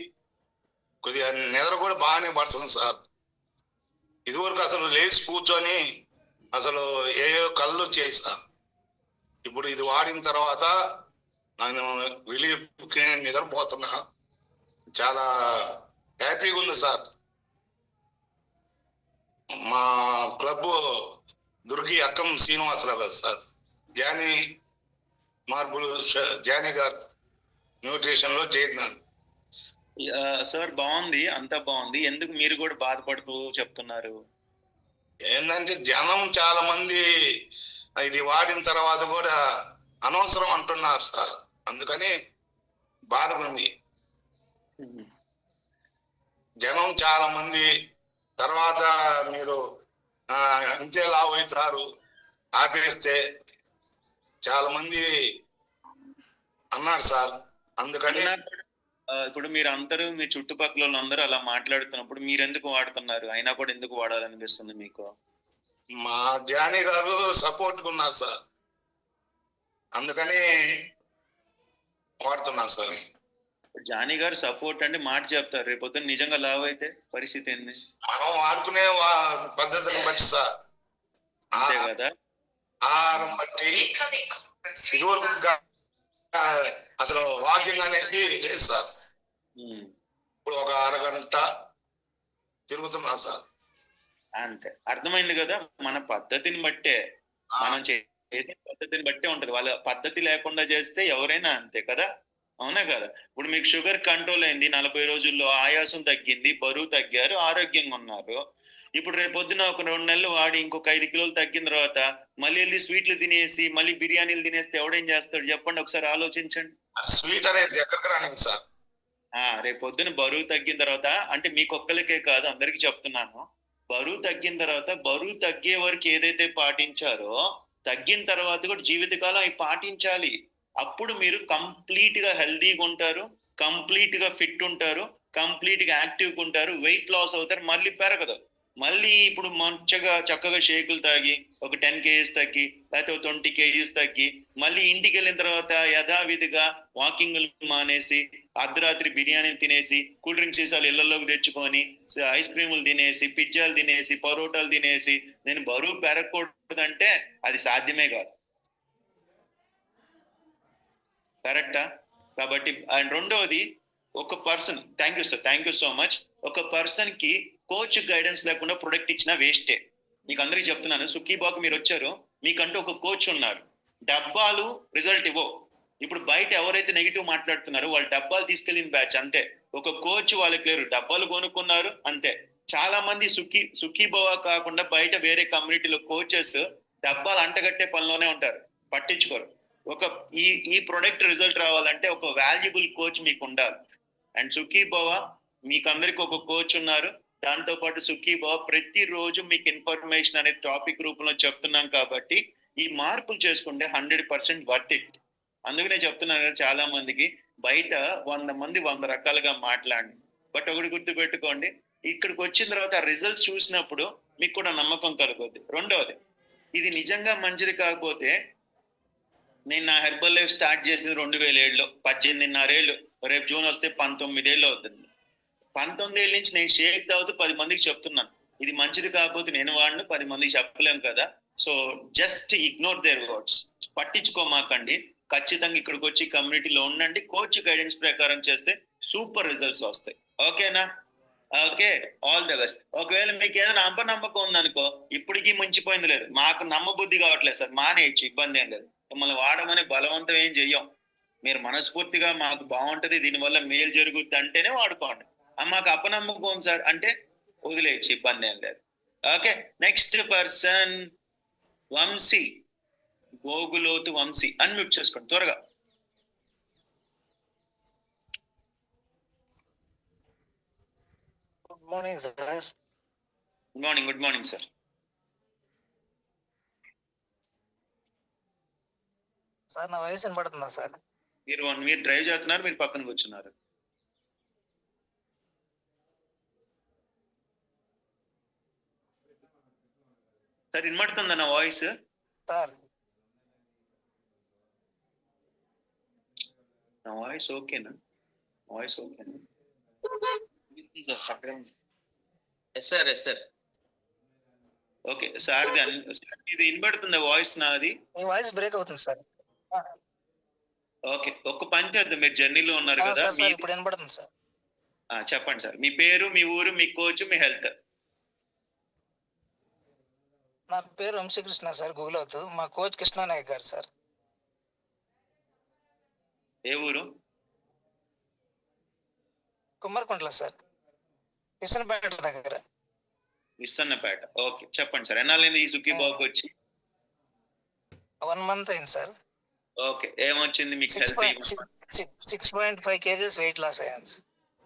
కొద్దిగా నిద్ర కూడా బాగానే పడుతుంది సార్. ఇదివరకు అసలు లేచి కూర్చొని అసలు ఏయో కళ్ళు వచ్చాయి సార్. ఇప్పుడు ఇది వాడిన తర్వాత నేను రిలీఫ్కి నిద్రపోతున్నా. చాలా హ్యాపీగా ఉంది సార్. మా క్లబ్ దుర్గి అక్కం శ్రీనివాసరావు గారు సార్, జానీ మార్బుల్ జానీ గారు న్యూట్రిషన్ లో చేరినాను సార్. బాగుంది, అంతా బాగుంది. ఎందుకు మీరు కూడా బాధపడుతూ చెప్తున్నారు? ఏంటంటే జనం చాలా మంది ఇది వాడిన తర్వాత కూడా అనవసరం అంటున్నారు సార్. అందుకని బాధగా ఉంది. జనం చాలా మంది తర్వాత మీరు ఇంతే లావు అవుతారు ఆపేస్తే చాలా మంది అన్నారు సార్. అందుకని ఇప్పుడు మీరు అందరూ మీ చుట్టుపక్కల అందరూ అలా మాట్లాడుతున్నప్పుడు మీరు ఎందుకు వాడుతున్నారు? అయినా కూడా ఎందుకు వాడాలనిపిస్తుంది మీకు? మా ధ్యాని గారు సపోర్ట్ ఉన్నారు సార్, అందుకని వాడుతున్నాను సార్. జానీ గారు సపోర్ట్ అంటే మాట చెప్తారు, రేపొద్దున నిజంగా లావ్ అయితే పరిస్థితి ఏంది? మనం వాడుకునే పద్ధతిని బట్టి సార్, అంతే కదా. ఆహారం బట్టి. ఇదివరకు అసలు వాకింగ్ అనేది లేదు సార్, ఉమ్, ఇప్పుడు ఒక అరగంట తిరుగుతున్నాం సార్. అంతే, అర్థమైంది కదా. మన పద్ధతిని బట్టే, మనం చేసే పద్ధతిని బట్టే ఉంటది. వాళ్ళ పద్ధతి లేకుండా చేస్తే ఎవరైనా అంతే కదా, అవునా కదా. ఇప్పుడు మీకు షుగర్ కంట్రోల్ అయింది, 40 రోజుల్లో ఆయాసం తగ్గింది, బరువు తగ్గారు, ఆరోగ్యంగా ఉన్నారు. ఇప్పుడు రేపొద్దున ఒక 2 నెలలు వాడి ఇంకొక 5 కిలోలు తగ్గిన తర్వాత మళ్ళీ వెళ్ళి స్వీట్లు తినేసి మళ్ళీ బిర్యానీలు తినేస్తే ఎవడేం చేస్తాడు చెప్పండి, ఒకసారి ఆలోచించండి. స్వీట్ అనేది ఎక్కడికి రానిది సార్. రేపొద్దున బరువు తగ్గిన తర్వాత, అంటే మీకు ఒక్కరికే కాదు అందరికి చెప్తున్నాను, బరువు తగ్గిన తర్వాత బరువు తగ్గే వరకు ఏదైతే పాటించారో తగ్గిన తర్వాత కూడా జీవితకాలం అవి పాటించాలి. అప్పుడు మీరు కంప్లీట్ గా హెల్దీగా ఉంటారు, కంప్లీట్ గా ఫిట్ ఉంటారు, కంప్లీట్ గా యాక్టివ్గా ఉంటారు, వెయిట్ లాస్ అవుతారు, మళ్ళీ పెరగదు. మళ్ళీ ఇప్పుడు మంచిగా చక్కగా షేకులు తాగి ఒక 10 kgs తగ్గి, లేకపోతే 20 kgs తగ్గి, మళ్ళీ ఇంటికి వెళ్ళిన తర్వాత యథావిధిగా వాకింగ్ మానేసి, అర్ధరాత్రి బిర్యానీలు తినేసి, కూల్ డ్రింక్స్ సీసాలు ఇళ్లలోకి తెచ్చుకొని, ఐస్ క్రీములు తినేసి, పిజ్జాలు తినేసి, పరోటాలు తినేసి నేను బరువు పెరగకూడదంటే అది సాధ్యమే కాదు. కరెక్టా? కాబట్టి అండ్ రెండవది, ఒక person, thank you sir, thank you so much. ఒక పర్సన్ కి కోచ్ గైడెన్స్ లేకుండా ప్రొడక్ట్ ఇచ్చిన వేస్టే. మీకు అందరికీ చెప్తున్నాను, సుఖీబాకు మీరు వచ్చారు, మీకంటూ ఒక కోచ్ ఉన్నారు. డబ్బాలు రిజల్ట్ ఇవ్వవు. ఇప్పుడు బయట ఎవరైతే నెగిటివ్ మాట్లాడుతున్నారో వాళ్ళు డబ్బాలు తీసుకెళ్ళిన బ్యాచ్ అంతే. ఒక కోచ్ వాళ్ళకి లేరు, డబ్బాలు కొనుక్కున్నారు అంతే. చాలా మంది సుఖీబావా కాకుండా బయట వేరే కమ్యూనిటీలో కోచెస్ డబ్బాలు అంటగట్టే పనిలోనే ఉంటారు, పట్టించుకోరు. ఈ ప్రొడక్ట్ రిజల్ట్ రావాలంటే ఒక వాల్యుబుల్ కోచ్ మీకు ఉండాలి. అండ్ సుఖీబావా మీకు అందరికి ఒక కోచ్ ఉన్నారు. దాంతో పాటు సుఖీబావా ప్రతిరోజు మీకు ఇన్ఫర్మేషన్ అనేది టాపిక్ రూపంలో చెప్తున్నాం కాబట్టి ఈ మార్పులు చేసుకుంటే 100% వర్త్ ఇట్. అందుకనే చెప్తున్నాను చాలా మందికి, బయట 100 మంది 100 రకాలుగా మాట్లాడి, బట్ ఒకటి గుర్తు పెట్టుకోండి, ఇక్కడికి వచ్చిన తర్వాత రిజల్ట్స్ చూసినప్పుడు మీకు కూడా నమ్మకం కలుగుద్ది. రెండవది, ఇది నిజంగా మంచిది కాకపోతే, నేను నా హెర్బల్ లైఫ్ స్టార్ట్ చేసింది 2007లో, 18.5 ఏళ్ళు, రేపు జూన్ వస్తే 19 ఏళ్ళు అవుతుంది. 19 ఏళ్ళ నుంచి నేను షేక్ తాగుతూ 10 మందికి చెప్తున్నాను. ఇది మంచిది కాకపోతే నేను వాడిని 10 మందికి చెప్పలేము కదా. So just ignore their words, పట్టించుకోమాకండి. ఖచ్చితంగా ఇక్కడికి వచ్చి కమ్యూనిటీలో ఉండండి, కోచ్ గైడెన్స్ ప్రకారం చేస్తే సూపర్ రిజల్ట్స్ వస్తాయి. ఓకేనా? Okay, all the best. ఒకవేళ మీకు ఏదైనా అపనమ్మకం ఉందనుకో, ఇప్పటికీ ముంచిపోయింది లేదు, మాకు నమ్మబుద్ధి కావట్లేదు సార్, మానేయచ్చు, ఇబ్బంది ఏం లేదు. మిమ్మల్ని వాడమని బలవంతం ఏం చెయ్యం. మీరు మనస్ఫూర్తిగా మాకు బాగుంటది, దీనివల్ల మేలు జరుగుద్ది అంటేనే వాడుకోండి. మాకు అపనమ్మకం సార్ అంటే వదిలేయచ్చు, ఇబ్బంది ఏం లేదు. Okay, next person Vamshi, Gogulothu Vamshi, unmute చేసుకోండి త్వరగా. Good morning sir. Good morning sir. Sir నా వయసు వినపడుతుందా సార్? మీరు డ్రైవ్ చేస్తున్నారు, మీరు పక్కన కూర్చున్నారు. సార్ వినపడుతుందా నా వాయిస్? సార్ నా వాయిస్ ఓకేనా? వాయిస్ ఓకేనా? Sir yes sir. Okay sir, ఇది వినపడుతుందా వాయిస్ నాది? మీ వాయిస్ బ్రేక్ అవుతుంది సార్. ఓకే, ఒక్క పని చేద్దాం, మీరు జర్నీలో ఉన్నారు కదా, సార్ ఇప్పుడు వినపడుతుంది సార్. చెప్పండి సార్, మీ పేరు, మీ ఊరు, మీ కోచ్, మీ హెల్త్. నా పేరు వంశీకృష్ణ సార్, గుగులోతు. మా కోచ్ కృష్ణానాయక్ గారు సార్. ఏ ఊరు? కుమ్మరికుంట్ల సార్, విసనపేట దగ్గర. విసన్నపేట. ఓకే, చెప్పండి సార్, ఎన్నాళ్ళైంది ఈ సుఖీబాబుకి వచ్చి? 1 month అయింది సార్. ఓకే, ఏమొచ్చింది మీకు? 6.5 kgs వెయిట్ లాస్ అయ్యాను.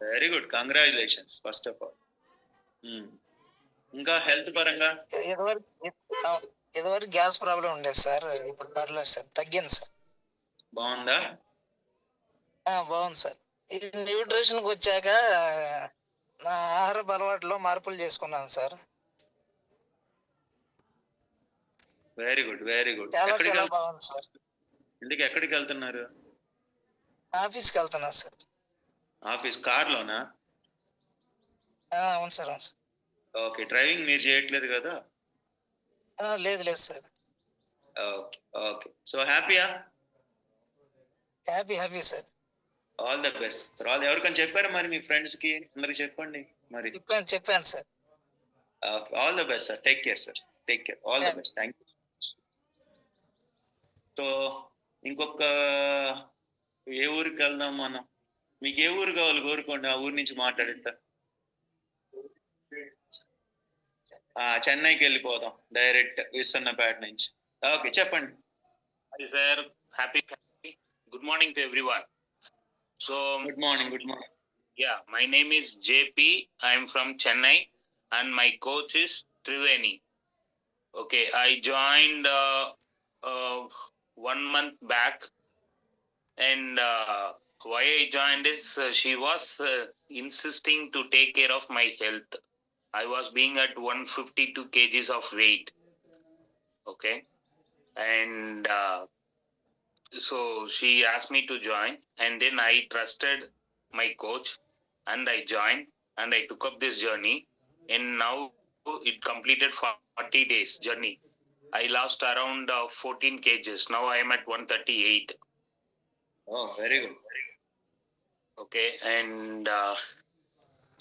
Very good, congratulations first of all. ఇంకా హెల్త్ పరంగా? ఇదివరకు గ్యాస్ ప్రాబ్లం ఉండేది సార్, ఇప్పుడు పర్లేదు సార్, తగ్గింది సార్. బాగుందా? బాగుంది సార్. ఈ న్యూట్రిషన్కి వచ్చాక నా ఆహారపు అలవాట్లో మార్పులు చేసుకున్నాను sir. Very good, very good. చాలా ఎక్కడికి చాలా బాగుంది సార్. ఇంటికి ఎక్కడికి వెళ్తున్నారు? ఆఫీస్కి వెళ్తున్నా సార్. ఆఫీస్ కార్లోనా? అవును సార్, అవును సార్. ఓకే, డ్రైవింగ్ మీరు చేయట్లేదు కదా? లేదు లేదు సార్. Okay, okay. సో హ్యాపీయా? Happy happy sir. All the best sir. All ఎవరికైనా చెప్పారా మరి మీ ఫ్రెండ్స్ కి అందరికి చెప్పండి మరి. చెప్పాను sir. Okay, all the best sir. Take care sir. Take care. All the Yeah. Best. Thank you. So ఇంకొక ఏ ఊరికి వెళ్దాం మనం? మీకు ఏ ఊరు కావాలి కోరుకోండి, ఆ ఊరి నుంచి మాట్లాడిస్తా. చెన్నైకి వెళ్ళిపోదాం డైరెక్ట్ విస్సన్నపేట నుంచి. ఓకే, చెప్పండి. Hi sir, happy. Good morning to everyone. So good morning. Good morning. yeah, my name is JP. I am from Chennai, and my coach is Triveni. Okay, I joined 1 month back, and why I joined is she was insisting to take care of my health. I was being at 152 kgs of weight. Okay, and so she asked me to join, and then I trusted my coach, and I joined, and I took up this journey, and now it completed 40 days journey. I lost around 14 kgs. Now I am at 138. Oh, very good. Okay, and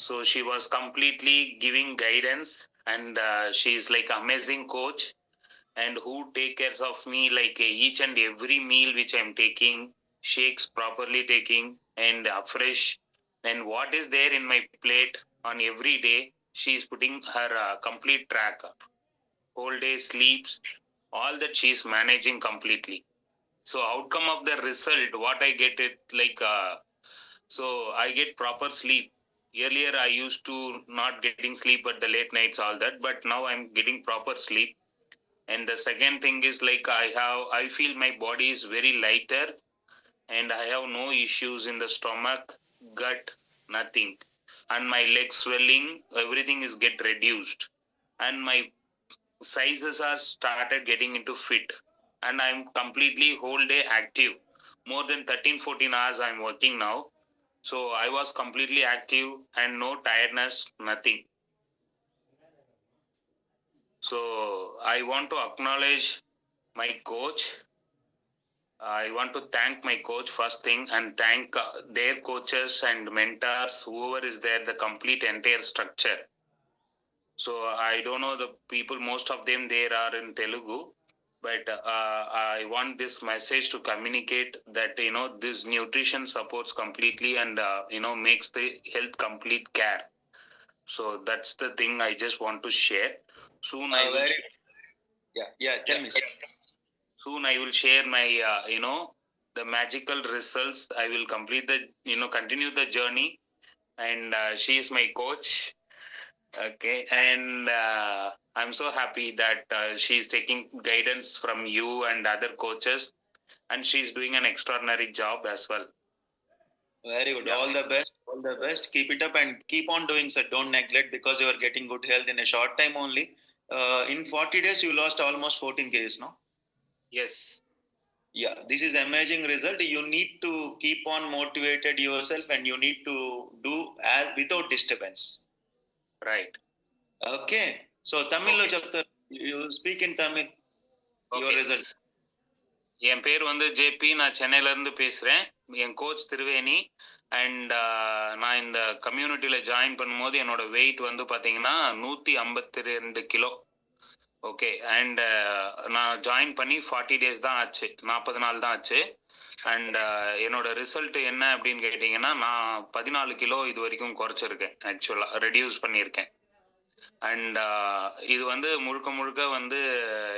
so she was completely giving guidance, and she is like amazing coach, and who take care of me like each and every meal which I'm taking, shakes properly taking, and fresh, and what is there in my plate on every day, she is putting her complete track. Whole day sleeps, all that she is managing completely. So outcome of the result, what I get it like, so I get proper sleep. Earlier I used to not getting sleep at the late nights, all that, but now I'm getting proper sleep. And the second thing is like I feel my body is very lighter, and I have no issues in the stomach, gut, nothing. And my leg swelling, everything is get reduced. And my sizes are started getting into fit. And I'm completely whole day active. More than 13-14 hours I'm working now. So I was completely active and no tiredness, nothing. So I want to acknowledge my coach. I want to thank my coach first thing, and thank their coaches and mentors, whoever is there, the complete entire structure. So I don't know the people, most of them there are in Telugu, but I want this message to communicate that, this nutrition supports completely and, makes the health complete care. So that's the thing I just want to share. Soon I will tell me, sir. Soon I will share my, the magical results. I will complete the, continue the journey, and she is my coach. Okay, and I'm so happy that she is taking guidance from you and other coaches, and she is doing an extraordinary job as well. Very good. Yeah. All the best. All the best. Keep it up and keep on doing, sir. Don't neglect, because you are getting good health in a short time only. In 40 days, you lost almost 14 kgs, no? Yes. Yeah, this is amazing result. You need to keep on motivated yourself, and you need to do as without disturbance. Right. Okay. So Tamil lo chapter. You speak in Tamil. Your Okay. result. என் பேர் வந்து JP, நான் சென்னையில இருந்து பேசுறேன். என் coach Triveni. And நான் இந்த கம்யூனிட்டியில join பண்ணும்போது என்னோட வெயிட் வந்து பாத்தீங்கன்னா 152 கிலோ. ஓகே, அண்ட் நான் ஜாயின் பண்ணி 40 டேஸ் தான் ஆச்சு, 40 நாள் தான் ஆச்சு. அண்ட் என்னோட ரிசல்ட் என்ன அப்படின்னு கேட்டீங்கன்னா, நான் 14 கிலோ இது வரைக்கும் குறைச்சிருக்கேன், ஆக்சுவலா ரெடியூஸ் பண்ணியிருக்கேன். அண்ட் இது வந்து முழுக்க முழுக்க வந்து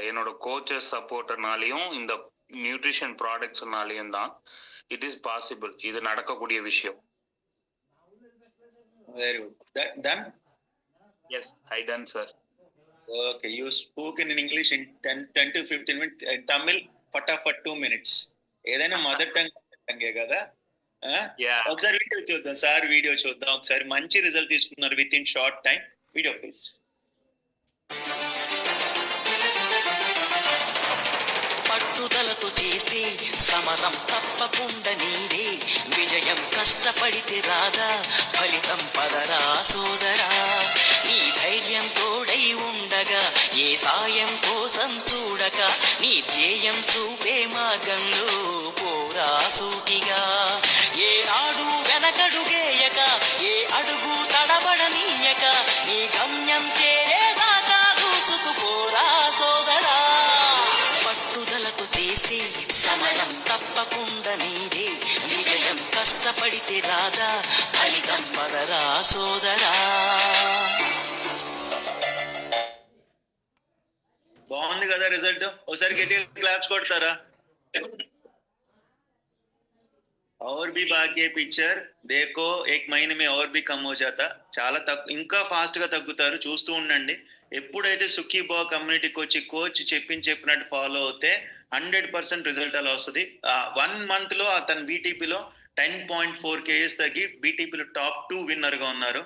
என்னோட கோச்சஸ் சப்போர்ட்னாலையும் இந்த நியூட்ரிஷன் ப்ராடக்ட்ஸ்னாலையும் தான் இட் இஸ் பாசிபிள். இது நடக்கக்கூடிய விஷயம். Very good. Done? Yes, I done, sir. Okay, you spoken in English in 10 to 15 minutes. Tamil, fatapat 2 minutes. ఏదైనా మదర్ టంగ్ కదా. ఒకసారి వీడియో చూద్దాం సార్, వీడియో చూద్దాం ఒకసారి. మంచి రిజల్ట్ తీసుకున్నారు with in short time. Video please. పట్టుదలతో చేస్తే సమరం తప్పకుండా నీదే విజయం కష్టపడితే రాదా ఫలితం పదరా సోదరా నీ ధైర్యం తోడై ఉండగా ఏ సాయం కోసం చూడక నీ ధ్యేయం చూపే మార్గంలో పోరా సూటిగా ఏ నాడు వెనకడుగేయక ఏ అడుగు తడబడనీయక నీ గమ్యం చేరేదాకా దూసుకుపోరా సోదరా పట్టుదలతో చేస్తే సమయం తప్పకుండా నీదే విజయం కష్టపడితే రాదా ఫలితం పదరా సోదరా బాగుంది కదా రిజల్ట్? ఒకసారి గట్టి క్లాప్స్ కొడతారా? और भी बाकी పిక్చర్ देखो एक महीने में और भी कम हो जाता. చాలా ఇంకా ఫాస్ట్ గా తగ్గుతారు, చూస్తూ ఉండండి. ఎప్పుడైతే సుఖీబా కమ్యూనిటీకి వచ్చి కోచ్ చెప్పినట్టు ఫాలో అవుతే 100% రిజల్ట్ అలా వస్తుంది. 1 month లో అతను బీటీపీలో 10.4 kgs తగ్గి బీటీపీలో టాప్ 2 విన్నర్ గా ఉన్నారు.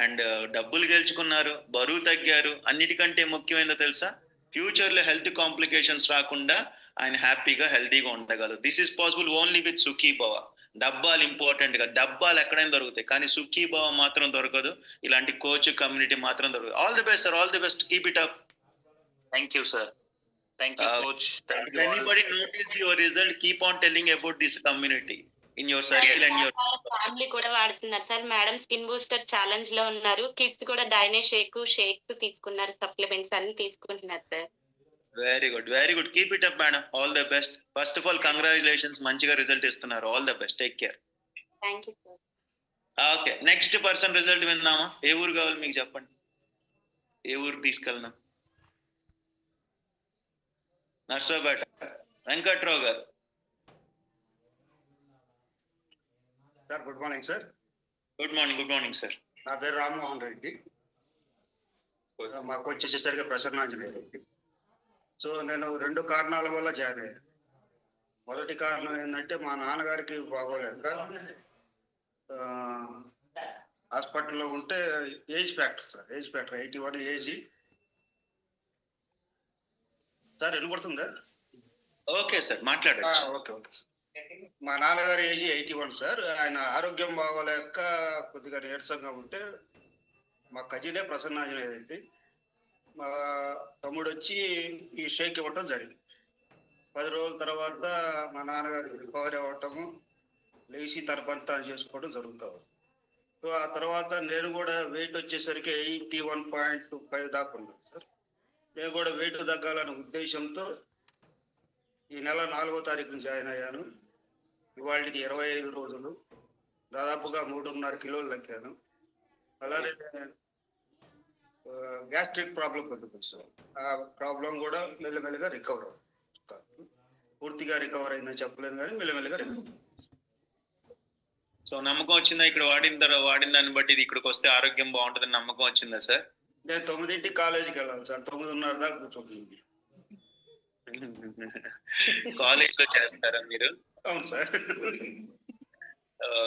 అండ్ డబ్బులు గెలుచుకున్నారు, బరువు తగ్గారు. అన్నిటికంటే ముఖ్యమైనదో తెలుసా, ఫ్యూచర్ లో హెల్త్ కాంప్లికేషన్స్ రాకుండా ఆయన హ్యాపీగా హెల్తీగా ఉండగలరు. This is possible only with Sukhibhava. డబ్బాలు ఇంపార్టెంట్ గా, డబ్బాలు ఎక్కడైనా దొరుకుతాయి కానీ సుఖీభవ మాత్రం దొరకదు. ఇలాంటి కోచ్ కమ్యూనిటీ మాత్రం దొరకదు. All the best sir, all the best, keep it up. Thank you, sir. Thank you, coach. Thank If you all. anybody noticed your result, keep on telling about this community in your circle and your family కూడా వాడుతున్నారు sir. Madam skin booster challenge లో ఉన్నారు. Kids కూడా డైనే shakes తీసుకున్నారు, supplements అన్ని తీసుకుంటున్నారు sir. Very good, keep it up madam, all the best. First of all congratulations, మంచిగా result ఇస్తున్నారు. All the best, take care. Thank you sir. Okay, next person result విందామా? ఏ ఊరు కావాలి మీకు చెప్పండి, ఏ ఊరు తీసుకెళ్దాం? నర్సోపేట వెంకట్రావు గారు. Sir good morning sir. Good morning sir. నా పేరు రామ్మోహన్ రెడ్డి. మాకు వచ్చేసరికి ప్రసన్నాంజనేయ రెడ్డి. సో నేను 2 కారణాల వల్ల జాయిన్ అయ్యాను. మొదటి కారణం ఏంటంటే మా నాన్నగారికి బాగోలేక హాస్పిటల్లో ఉంటే ఏజ్ ఫ్యాక్టర్ 81 ఏజ్. సార్ వినపడుతుందా? ఓకే సార్, మాట్లాడండి. Okay sir. మా నాన్నగారి ఏజ్ 81 సార్. ఆయన ఆరోగ్యం బాగోలేక కొద్దిగా నీరసంగా ఉంటే మా కజినే ప్రసన్నాంజనేయ రెడ్డి, మా తమ్ముడు వచ్చి ఈ షేక్ ఇవ్వటం జరిగింది. 10 రోజుల తర్వాత మా నాన్నగారు రికవరీ అవ్వటము, లేచి తన పని తాను చేసుకోవడం జరుగుతాం. సో ఆ తర్వాత నేను కూడా వెయిట్ వచ్చేసరికి 81.25 దాకా ఉన్నాను సార్. నేను కూడా వెయిట్ తగ్గాలనే ఉద్దేశంతో ఈ నెల 4వ తారీఖున జాయిన్ అయ్యాను. ఇవాళకి 25 రోజులు, దాదాపుగా 3.5 కిలోలు తగ్గాను. అలానే గ్యాస్ట్రిక్ ప్రాబ్లం పెట్టుకుంది సార్. ఆ ప్రాబ్లం కూడా మెల్లమెల్లగా రికవర్ అవుతుంది. పూర్తిగా రికవర్ అయిందని చెప్పలేను కానీ మెల్లమెల్లగా రికవర్. సో నమ్మకం వచ్చిందా ఇక్కడ వాడిన దాన్ని బట్టి ఇక్కడికి వస్తే ఆరోగ్యం బాగుంటుందని నమ్మకం వచ్చిందా సార్? నేను 9ంటికి కాలేజీకి వెళ్ళాలి సార్, 9:30 దాకా కూర్చోండి. కాలేజ్ లో చేస్తారా మీరు? అవును సార్.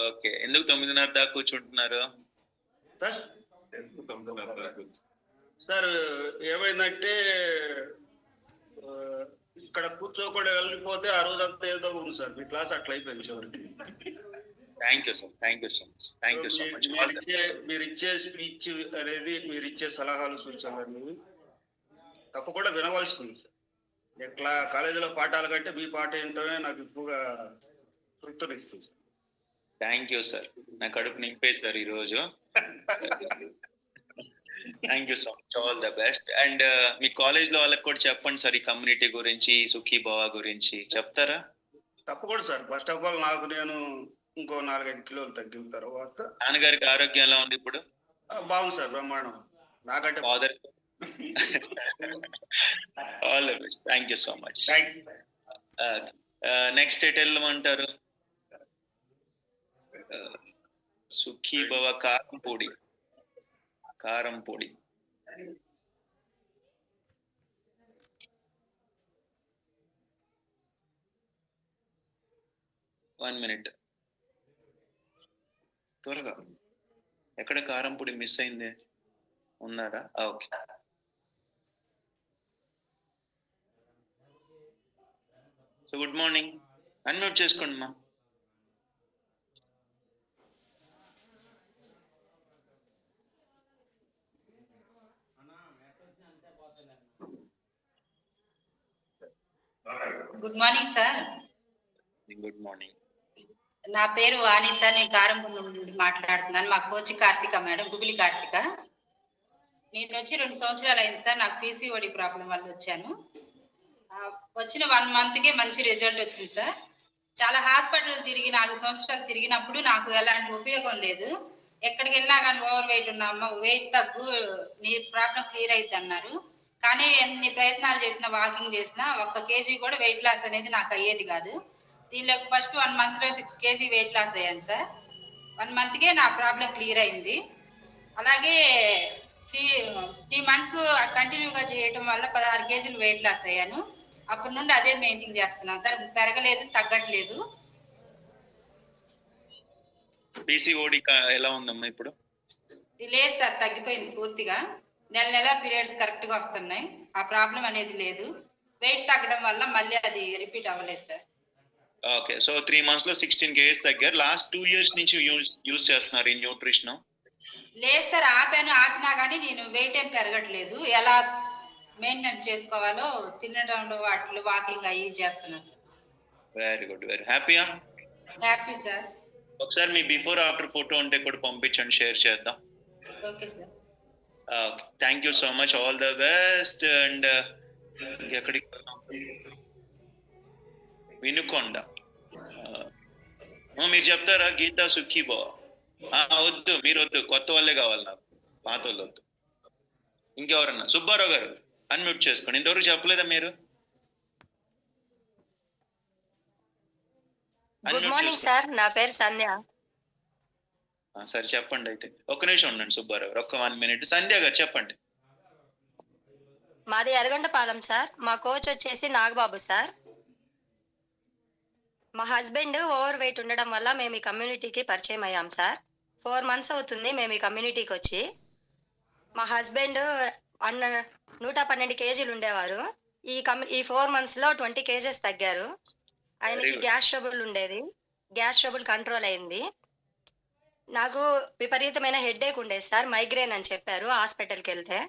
ఓకే, ఎందుకు 9:30 దాకా కూర్చుంటున్నారు సార్? సార్ ఏమైందంటే ఇక్కడ కూర్చోకుండా వెళ్ళిపోతే ఆ రోజంతా ఏదో ఉంది సార్. మీ క్లాస్ అట్లా అయిపోయింది చివరికి. Thank you sir, thank you so much. మీరు ఇచ్చే స్పీచ్ అనేది, మీరు ఇచ్చే సలహాలు సూచనలు అనేవి తప్పకుండా వినవలసింది సార్. ఇట్లా కాలేజీలో పాఠాల కంటే మీ పాట ఏంటనే నాకు ఎక్కువగా తృప్తినిస్తుంది. థ్యాంక్ యూ సార్, నా కడుపు నింపేశారు ఈరోజు. Thank you so much, all the best. And me college లో వాళ్ళకి కూడా చెప్పండి సార్, ఈ కమ్యూనిటీ గురించి, సుఖీభవ గురించి చెప్తారా? తప్పకుండా సార్. ఫస్ట్ ఆఫ్ ఆల్ నాకు నేను ఇంకో 4-5 కిలోలు తగ్గిన తర్వాత నాన్నగారికి ఆరోగ్యం ఎలా ఉంది ఇప్పుడు? బాగుంది సార్, బ్రహ్మాండం. నాకంటే father. All the best, thank you so much. Next ఎట్ వెళ్ళమంటారు? సుఖీభవ కారంపూడి. 1 minute త్వరగా. ఎక్కడ కారంపూడి మిస్ అయింది? ఉన్నారా? ఓకే. So good morning. అన్మ్యూట్ చేసుకోండి మా. Good morning sir. Good morning. నా పేరు వాణి సార్. నేను కారంపూడి నుండి మాట్లాడుతున్నాను. మా కోచ్ కార్తిక మేడం, గుబిలి కార్తిక. నేను వచ్చి 2 సంవత్సరాలు అయింది సార్. నాకు పీసీఓడి ప్రాబ్లం వల్ల వచ్చాను. వచ్చిన 1 month కే మంచి రిజల్ట్ వచ్చింది సార్. చాలా హాస్పిటల్ తిరిగి 4 సంవత్సరాలు తిరిగినప్పుడు నాకు ఎలాంటి ఉపయోగం లేదు. ఎక్కడికి వెళ్ళినా కానీ ఓవర్ వెయిట్ ఉన్నామా, వెయిట్ తగ్గు, నీ ప్రాబ్లం క్లియర్ అయింది అన్నారు. కానీ ఎన్ని ప్రయత్నాలు చేసినా, వాకింగ్ చేసినా 1 kg కూడా వెయిట్ లాస్ అనేది నాకు అయ్యేది కాదు. దీనిలో ఫస్ట్ 1 month లో 6 kg వెయిట్ లాస్ అయ్యాను సార్. 1 month కే నా ప్రాబ్లం క్లియర్ అయింది. అలాగే 3 months కంటిన్యూగా చేయటం వల్ల 16 kg వెయిట్ లాస్ అయ్యాను. అప్పటి నుండి అదే మెయింటైన్ చేస్తున్నాను సార్. పెరగలేదు, తగ్గట్లేదు. పీసీఓడి ఎలా ఉందమ్మా ఇప్పుడు? లేదు సార్, తగ్గిపోయింది పూర్తిగా. నెల పీరియడ్స్ కరెక్ట్ గా వస్తున్నాయి. ఆ ప్రాబ్లం అనేది లేదు. వెయిట్ తగ్గడం వల్ల మళ్ళీ అది రిపీట్ అవ్వలేదు సార్. ఓకే, సో 3 months లో 16 kg తగ్గారు. లాస్ట్ 2 years నుంచి యూజ్ చేస్తున్నారు ఈ న్యూట్రిషన్? లేదు సార్, ఆపినా కానీ నేను వెయిట్ ఏం పెరగట్లేదు. ఎలా మెయింటైన్ చేసుకోవాలో తినడంలో వాటిలో వాకింగ్ అయ్యి చేస్తున్నాను సార్. వెరీ గుడ్, వెరీ హ్యాపీయా? Happy sir. ఒకసారి మీ బిఫోర్ ఆఫ్టర్ ఫోటో ఉంటే కూడా పంపించండి, షేర్ చేద్దాం. Okay sir. Thank you so much, all the best. And ఇంకెక్కడికి వినుకొండ మీరు చెప్తారా? గీతా సుఖీబో వద్దు, మీరు వద్దు, కొత్త వాళ్ళే కావాలి నాకు, పాత వాళ్ళు వద్దు. ఇంకెవరన్నా? సుబ్బారావు గారు అన్మ్యూట్ చేసుకోండి. ఇంతవరకు చెప్పలేదా మీరు? గుడ్ మార్నింగ్ సార్, నా పేరు సంధ్య. సరే చెప్పండి. అయితే ఒక్క నిమిషం ఉండండి సుబ్బారావు గారు, ఒక్క 1 minute. సంధ్య గారు చెప్పండి. మాది ఎర్రగొండపాలెం సార్. మా కోచ్ వచ్చేసి నాగబాబు సార్. మా హస్బెండ్ ఓవర్ వెయిట్ ఉండడం వల్ల మేము ఈ కమ్యూనిటీకి పరిచయం అయ్యాం సార్. 4 months అవుతుంది మేము ఈ కమ్యూనిటీకి వచ్చి. మా హస్బెండ్ 112 kg ఉండేవారు. ఈ 4 months లో 20 kg తగ్గారు. ఆయనకి గ్యాస్ ట్రబుల్ ఉండేది. గ్యాస్ ట్రబుల్ కంట్రోల్ అయింది. నాకు విపరీతమైన హెడ్ఏక్ ఉండేది సార్. మైగ్రేన్ అని చెప్పారు హాస్పిటల్కి వెళ్తే.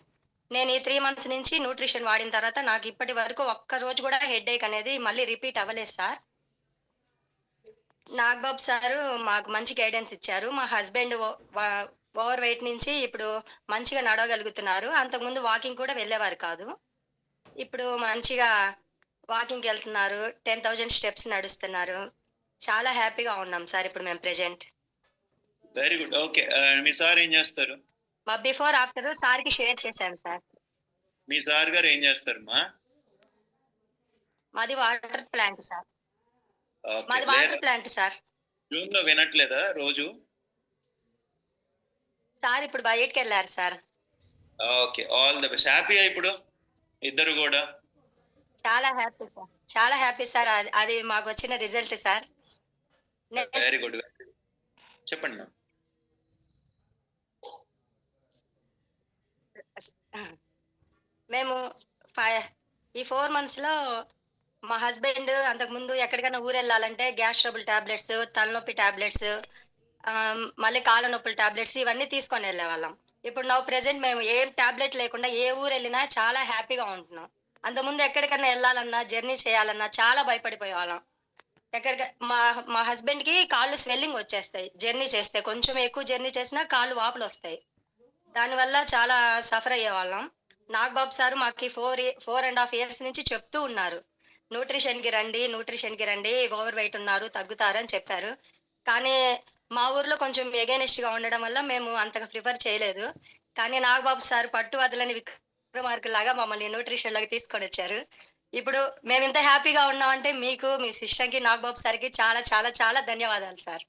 నేను ఈ 3 months నుంచి న్యూట్రిషన్ వాడిన తర్వాత నాకు ఇప్పటి వరకు ఒక్క రోజు కూడా హెడ్ఏక్ అనేది మళ్ళీ రిపీట్ అవ్వలేదు సార్. నాగబాబు సారు మాకు మంచి గైడెన్స్ ఇచ్చారు. మా హస్బెండ్ ఓవర్ వెయిట్ నుంచి ఇప్పుడు మంచిగా నడవగలుగుతున్నారు. అంతకుముందు వాకింగ్ కూడా వెళ్ళేవారు కాదు. ఇప్పుడు మంచిగా వాకింగ్కి వెళ్తున్నారు. 10,000 steps నడుస్తున్నారు. చాలా హ్యాపీగా ఉన్నాం సార్ ఇప్పుడు మేము ప్రెజెంట్. Very good. ఓకే, మీ సార్ ఏం చేస్తారు? మా బిఫోర్ ఆఫ్టర్ సార్కి షేర్ చేశాను సార్. మీ సార్ గారు ఏం చేస్తారు మా? మాది వాటర్ ప్లాంట్ సార్. మాది వాటర్ ప్లాంట్ సార్. జూమ్ లో వినట్లేదా రోజు? సార్ ఇప్పుడు బయటకు వెళ్ళారు sir. Okay, all the best. Happy ఇప్పుడు ఇద్దరు కూడా? చాలా హ్యాపీ సార్, చాలా హ్యాపీ సార్. అది మాకు వచ్చిన రిజల్ట్ సార్. Very good. చెప్పండి మ్యామ్. మేము ఈ 4 months లో మా హస్బెండ్ అంతకుముందు ఎక్కడికైనా ఊరు వెళ్ళాలంటే గ్యాస్ ట్రబుల్ టాబ్లెట్స్, తలనొప్పి టాబ్లెట్స్, మళ్ళీ కాళ్ళ నొప్పుల టాబ్లెట్స్ ఇవన్నీ తీసుకొని వెళ్ళేవాళ్ళం. ఇప్పుడు నా ప్రెసెంట్ మేము ఏ టాబ్లెట్ లేకుండా ఏ ఊరు వెళ్ళినా చాలా హ్యాపీగా ఉంటున్నాం. అంతకుముందు ఎక్కడికైనా వెళ్ళాలన్నా, జర్నీ చేయాలన్నా చాలా భయపడిపోయేవాళ్ళం. మా హస్బెండ్ కి కాళ్ళు స్వెల్లింగ్ వచ్చేస్తాయి జర్నీ చేస్తే. కొంచెం ఎక్కువ జర్నీ చేసినా కాళ్ళు వాపులు వస్తాయి. దానివల్ల చాలా సఫర్ అయ్యేవాళ్ళం. నాగబాబు సార్ మాకు 4.5 years నుంచి చెప్తూ ఉన్నారు, న్యూట్రిషన్ కి రండి, ఓవర్ వెయిట్ ఉన్నారు, తగ్గుతారు అని చెప్పారు. కానీ మా ఊర్లో కొంచెం ఎగైనెస్ట్ గా ఉండడం వల్ల మేము అంతగా ప్రిఫర్ చేయలేదు. కానీ నాగబాబు సార్ పట్టు వదలని విక్రమార్కులాగా మమ్మల్ని న్యూట్రిషన్ లోకి తీసుకొని వచ్చారు. ఇప్పుడు మేము ఇంత హ్యాపీగా ఉన్నామంటే మీకు, మీ సిస్టమ్ కి, నాగబాబు సార్ కి చాలా చాలా చాలా ధన్యవాదాలు sir.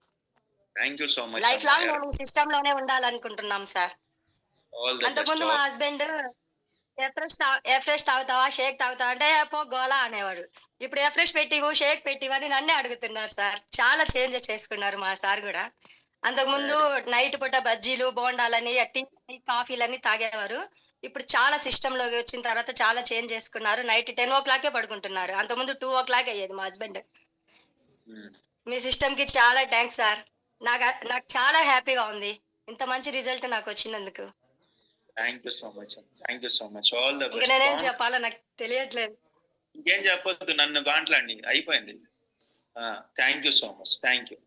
Thank you so much. Life long మేము ఈ సిస్టమ్ లోనే ఉండాలనుకుంటున్నాం సార్. అంతకుముందు మా హస్బెండ్ ఎఫ్రెష్ తాగుతావా, షేక్ తాగుతావా అంటే పో గోలా అనేవాడు. ఇప్పుడు ఎఫ్రెష్ పెట్టివు, షేక్ పెట్టివు అని నన్నే అడుగుతున్నారు సార్. చాలా చేంజ్ చేసుకున్నారు మా సార్ కూడా. అంతకుముందు నైట్ పూట బజ్జీలు, బోండాలని, టీ, కాఫీలని తాగేవారు. ఇప్పుడు చాలా సిస్టమ్ లోకి వచ్చిన తర్వాత చాలా చేంజ్ చేసుకున్నారు. నైట్ 10 పడుకుంటున్నారు. అంతకుముందు 2 అయ్యేది మా హస్బెండ్. మీ సిస్టమ్ కి చాలా థ్యాంక్స్ సార్. నాకు చాలా హ్యాపీగా ఉంది ఇంత మంచి రిజల్ట్ నాకు వచ్చినందుకు. Thank you so much, thank you so much. All the ఇంకా నేనేం బెస్ట్. చెప్పాలో నాకు తెలియట్లేదు. ఇంకేం చెప్పొద్దు, నన్ను గాంట్లాండి, అయిపోయింది. Thank you so much, thank you.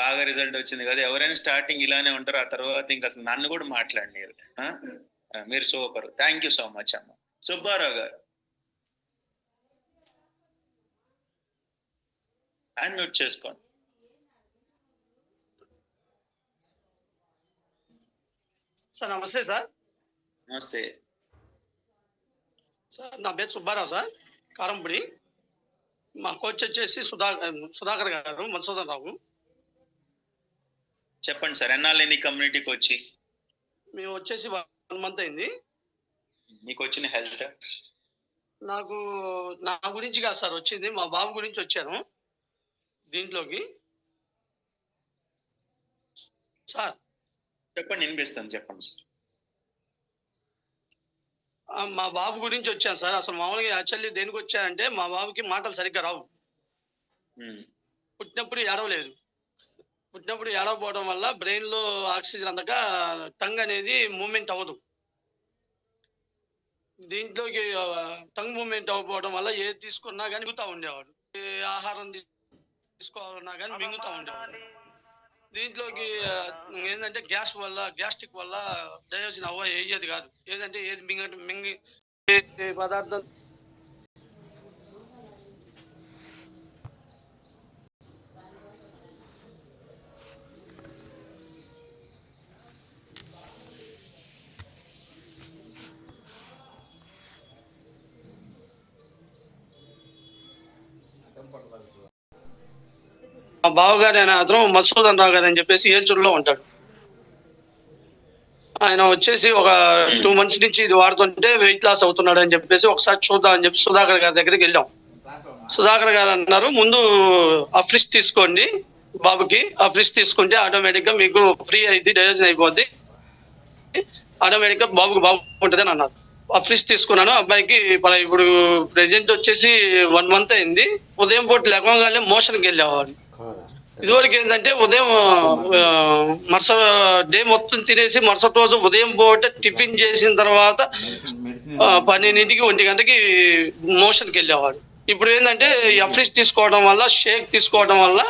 బాగా రిజల్ట్ వచ్చింది కదా. ఎవరైనా స్టార్టింగ్ ఇలానే ఉంటారు, ఆ తర్వాత ఇంకా అసలు నన్ను కూడా మాట్లాడినారు. మీరు super. Thank you so much అమ్మ. సుబ్బారావు గారు అన్మ్యూట్ చేసుకోండి. సార్ నమస్తే సార్. నమస్తే సార్ నా పేరు సుబ్బారావు సార్, కారంపూడి. మా కోచ్ వచ్చేసి సుధాకర్ గారు, మధుసూదన్ రావు. చెప్పండి సార్, ఎన్నాళ్ళైంది కమ్యూనిటీకి వచ్చి? మేము వచ్చేసి 1 month అయింది. మీకు వచ్చిన హెల్త్? నాకు నా గురించి కాదు సార్ వచ్చింది, మా బాబు గురించి వచ్చాను దీంట్లోకి సార్. చెప్పండి, వినిపిస్తాను, చెప్పండి సార్. మా బాబు గురించి వచ్చాను సార్. అసలు మామూలుగా యాక్చువల్లీ దేనికి వచ్చానంటే మా బాబుకి మాటలు సరిగ్గా రావు. పుట్టినప్పుడు ఏడవలేదు. పుట్టినప్పుడు ఏడవకపోవడం వల్ల బ్రెయిన్ లో ఆక్సిజన్ అందక టంగ్ అనేది మూమెంట్ అవ్వదు. దీంట్లోకి టంగ్ మూమెంట్ అవ్వకపోవడం వల్ల ఏది తీసుకున్నా కానీ మింగుతా ఉండేవాడు. ఏ ఆహారం తీసుకోవాలన్నా కానీ మింగుతా ఉండేవాడు. దీంట్లోకి ఏంటంటే గ్యాస్ట్రిక్ వల్ల డైజెషన్ అయ్యేది కాదు. ఏదంటే ఏది మింగి పదార్థం మా బావగారు ఆయన అతను మధుసూదన్ రావు గారు అని చెప్పేసి ఏల్చూరులో ఉంటాడు. ఆయన వచ్చేసి ఒక 2 months నుంచి ఇది వాడుతుంటే వెయిట్ లాస్ అవుతున్నాడు అని చెప్పేసి ఒకసారి చూద్దాం అని చెప్పి సుధాకర్ గారి దగ్గరికి వెళ్ళాం. సుధాకర్ గారు అన్నారు, ముందు అఫ్రిస్ తీసుకోండి బాబుకి. అఫ్రిస్ తీసుకుంటే ఆటోమేటిక్ గా మీకు ఫ్రీ అయింది, డైజెషన్ అయిపోద్ది, ఆటోమేటిక్ గా బాబుకి బాగుంటుంది అని అన్నారు. అఫ్రిస్ తీసుకున్నాను. అబ్బాయికి ఇప్పుడు ప్రెసెంట్ వచ్చేసి 1 month అయింది. ఉదయం పూట లేవగానే మోషన్కి వెళ్ళేవాడు. ఇదివరకు ఏంటంటే ఉదయం డే మొత్తం తినేసి మరుసటి రోజు ఉదయం పూట టిఫిన్ చేసిన తర్వాత 12 1 గంటకి మోషన్కి వెళ్ళేవాడు. ఇప్పుడు ఏంటంటే అఫ్రిస్ తీసుకోవడం వల్ల, షేక్ తీసుకోవడం వల్ల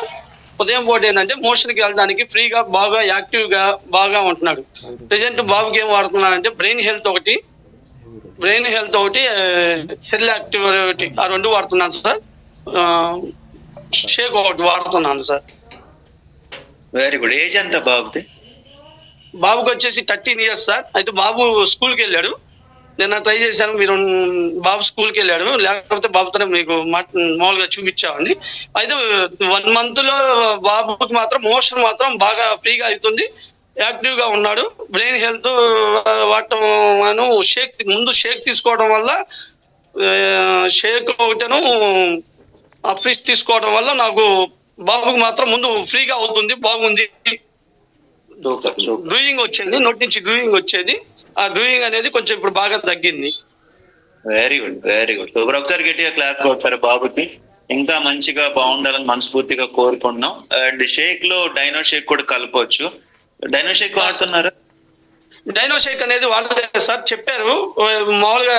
ఉదయం పూట ఏంటంటే మోషన్కి వెళ్ళడానికి ఫ్రీగా బాగా యాక్టివ్గా బాగా ఉంటున్నాడు. ప్రెసెంట్ బాబుకి ఏం వాడుతున్నాడంటే బ్రెయిన్ హెల్త్ ఒకటి, సెల్ యాక్టివిటీ, ఆ 2 వాడుతున్నాను సార్. షేక్ ఒకటి వాడుతున్నాను సార్. Very good. ఏజ్ ఎంత బాబుది? బాబుకి వచ్చేసి 13 years సార్. అయితే బాబు స్కూల్కి వెళ్ళాడు. నేను ట్రై చేశాను, మీరు బాబు స్కూల్కి వెళ్ళాడు, లేకపోతే బాబుతో మీకు మామూలుగా చూపించామండి. అయితే 1 month లో బాబుకి మాత్రం మోషన్ మాత్రం బాగా ఫ్రీగా అవుతుంది, యాక్టివ్ గా ఉన్నాడు. బ్రెయిన్ హెల్త్ వాడటం ముందు షేక్ తీసుకోవడం వల్ల, షేక్ ఒకటను అఫ్రిస్ తీసుకోవడం వల్ల నాకు బాబుకి మాత్రం ముందు ఫ్రీగా అవుతుంది, బాగుంది. డ్రూయింగ్ వచ్చేది, నోటి నుంచి డ్రూయింగ్ వచ్చేది. ఆ డ్రూయింగ్ అనేది కొంచెం ఇప్పుడు బాగా తగ్గింది. Very good, very good. Super. ఒకసారి గట్టిగా క్లాప్ కొడతారు బాబుకి. ఇంకా మంచిగా బాగుండాలని మనస్ఫూర్తిగా కోరుకుంటున్నాం. అండ్ షేక్ లో డైనో షేక్ కూడా కలపవచ్చు. డైనో షేక్ వాడుతున్నారా? డైనో షేక్ అనేది వాడలేదు సార్, చెప్పారు మామూలుగా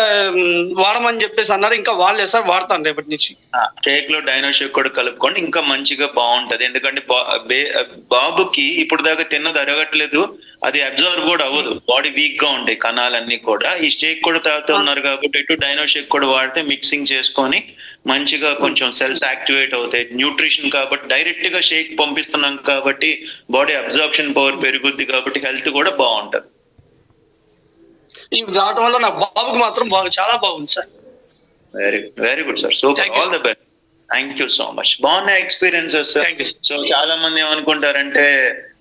వాడమని చెప్పేసి అన్నారు. ఇంకా వాడలేదు సార్, వాడతాను రేపటి నుంచి. షేక్ లో డైనో షేక్ కూడా కలుపుకోండి, ఇంకా మంచిగా బాగుంటది. ఎందుకంటే బాబుకి ఇప్పుడు దాకా తిన్నది అరగట్లేదు, అది అబ్జర్వ్ కూడా అవ్వదు, బాడీ వీక్ గా ఉంటాయి కణాలన్నీ కూడా. ఈ షేక్ కూడా తాగుతూ ఉన్నారు కాబట్టి ఇటు డైనో షేక్ కూడా వాడితే మిక్సింగ్ చేసుకొని మంచిగా కొంచెం సెల్స్ యాక్టివేట్ అవుతాయి. న్యూట్రిషన్ కాబట్టి డైరెక్ట్ గా షేక్ పంపిస్తున్నాం కాబట్టి బాడీ అబ్జార్ప్షన్ పవర్ పెరుగుద్ది కాబట్టి హెల్త్ కూడా బాగుంటది. ఇవి రావడం వల్ల నా బాబుకి మాత్రం చాలా బాగుంది sir. Very good, very good sir. Super. All the best. Thank you so much. బాగున్న ఎక్స్పీరియన్సెస్. సో చాలా మంది ఏమనుకుంటారంటే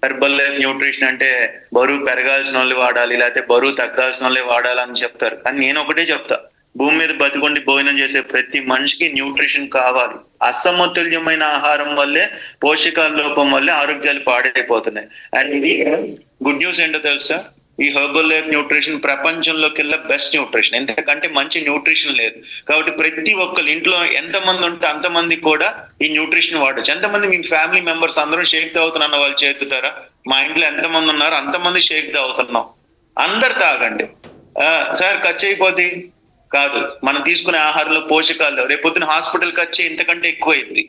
హెర్బల్ లైఫ్ న్యూట్రిషన్ అంటే బరువు పెరగాల్సిన వాళ్ళు వాడాలి, లేకపోతే బరువు తగ్గాల్సిన వాళ్ళే వాడాలని చెప్తారు. కానీ నేను ఒకటే చెప్తా, భూమి మీద బతికొండి భోజనం చేసే ప్రతి మనిషికి న్యూట్రిషన్ కావాలి. అసమతుల్యమైన ఆహారం వల్లే, పోషకాల లోపం వల్లే ఆరోగ్యాలు పాడైపోతున్నాయి. అండ్ ఇది గుడ్ న్యూస్ ఏంటో తెలుసా, ఈ హెర్బల్ లైఫ్ న్యూట్రిషన్ ప్రపంచంలోకెల్లా బెస్ట్ న్యూట్రిషన్, ఎందుకంటే మంచి న్యూట్రిషన్ లేదు. కాబట్టి ప్రతి ఒక్కరి ఇంట్లో ఎంతమంది ఉంటే అంతమంది కూడా ఈ న్యూట్రిషన్ వాడచ్చు. ఎంతమంది మీ ఫ్యామిలీ మెంబర్స్ అందరూ షేక్ తాగుతున్నా వాళ్ళు చేతుతారా? మా ఇంట్లో ఎంతమంది ఉన్నారు అంతమంది షేక్ తాగుతున్నాం. అందరు తాగండి. సార్ ఖర్చు అయిపోద్ది కాదు, మనం తీసుకునే ఆహారంలో పోషకాలు రేపొద్దున హాస్పిటల్ ఖర్చు ఇంతకంటే ఎక్కువైంది.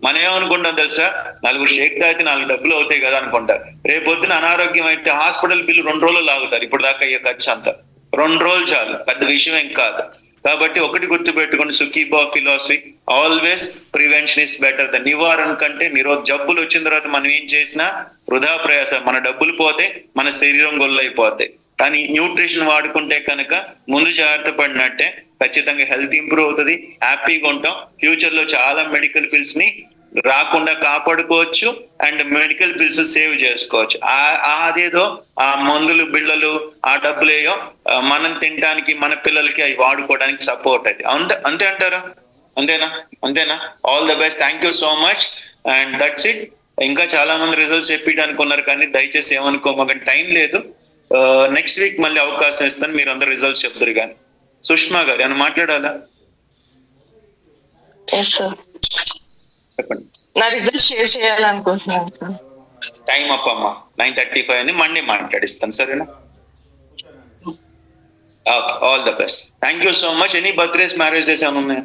మనం ఏమనుకుంటాం తెలుసా, 4 షేక్ తాగితే 4 డబ్బులు అవుతాయి కదా అనుకుంటారు. రేపొద్దున అనారోగ్యం అయితే హాస్పిటల్ బిల్లు 2 రోజులు లాగుతారు. ఇప్పుడు దాకా అయ్యే ఖర్చు అంతా 2 రోజులు చాలు, పెద్ద విషయం ఏం కాదు. కాబట్టి ఒకటి గుర్తు పెట్టుకోండి, Sukhiba philosophy always prevention is better than నివారణ కంటే జబ్బులు వచ్చిన తర్వాత మనం ఏం చేసినా వృధా ప్రయాసం. మన డబ్బులు పోతే మన శరీరం గొల్లైపోతాయి. కానీ న్యూట్రిషన్ వాడుకుంటే కనుక ముందు జాగ్రత్త పడినట్టే, ఖచ్చితంగా హెల్త్ ఇంప్రూవ్ అవుతుంది, హ్యాపీగా ఉంటాం. ఫ్యూచర్ లో చాలా మెడికల్ బిల్స్ ని రాకుండా కాపాడుకోవచ్చు అండ్ మెడికల్ బిల్స్ సేవ్ చేసుకోవచ్చు. అదేదో ఆ మందులు బిళ్ళలు ఆ డబ్బులేయో మనం తినడానికి మన పిల్లలకి అవి వాడుకోవడానికి సపోర్ట్ అది. అంతే అంటారా? అంతేనా? All the best, thank you so much and that's it. ఇంకా చాలా మంది రిజల్ట్స్ చెప్పడానికి ఉన్నారు కానీ దయచేసి ఏమనుకోమని టైం లేదు. నెక్స్ట్ వీక్ మళ్ళీ అవకాశం ఇస్తాను, మీరు అందరు రిజల్ట్స్ చెప్తారు. కానీ సుష్మా గారు ఏమైనా మాట్లాడాలా? చెప్పండి. నా రిజల్ట్ షేర్ చేయాలనుకుంటున్నాను సార్. టైం అప్ అమ్మా, 9:35 అని మండే మాట్లాడిస్తాను, సరేనా? Okay, all the best, thank you so much. Any birthdays marriage days ఏమైనా ఉన్నాయా?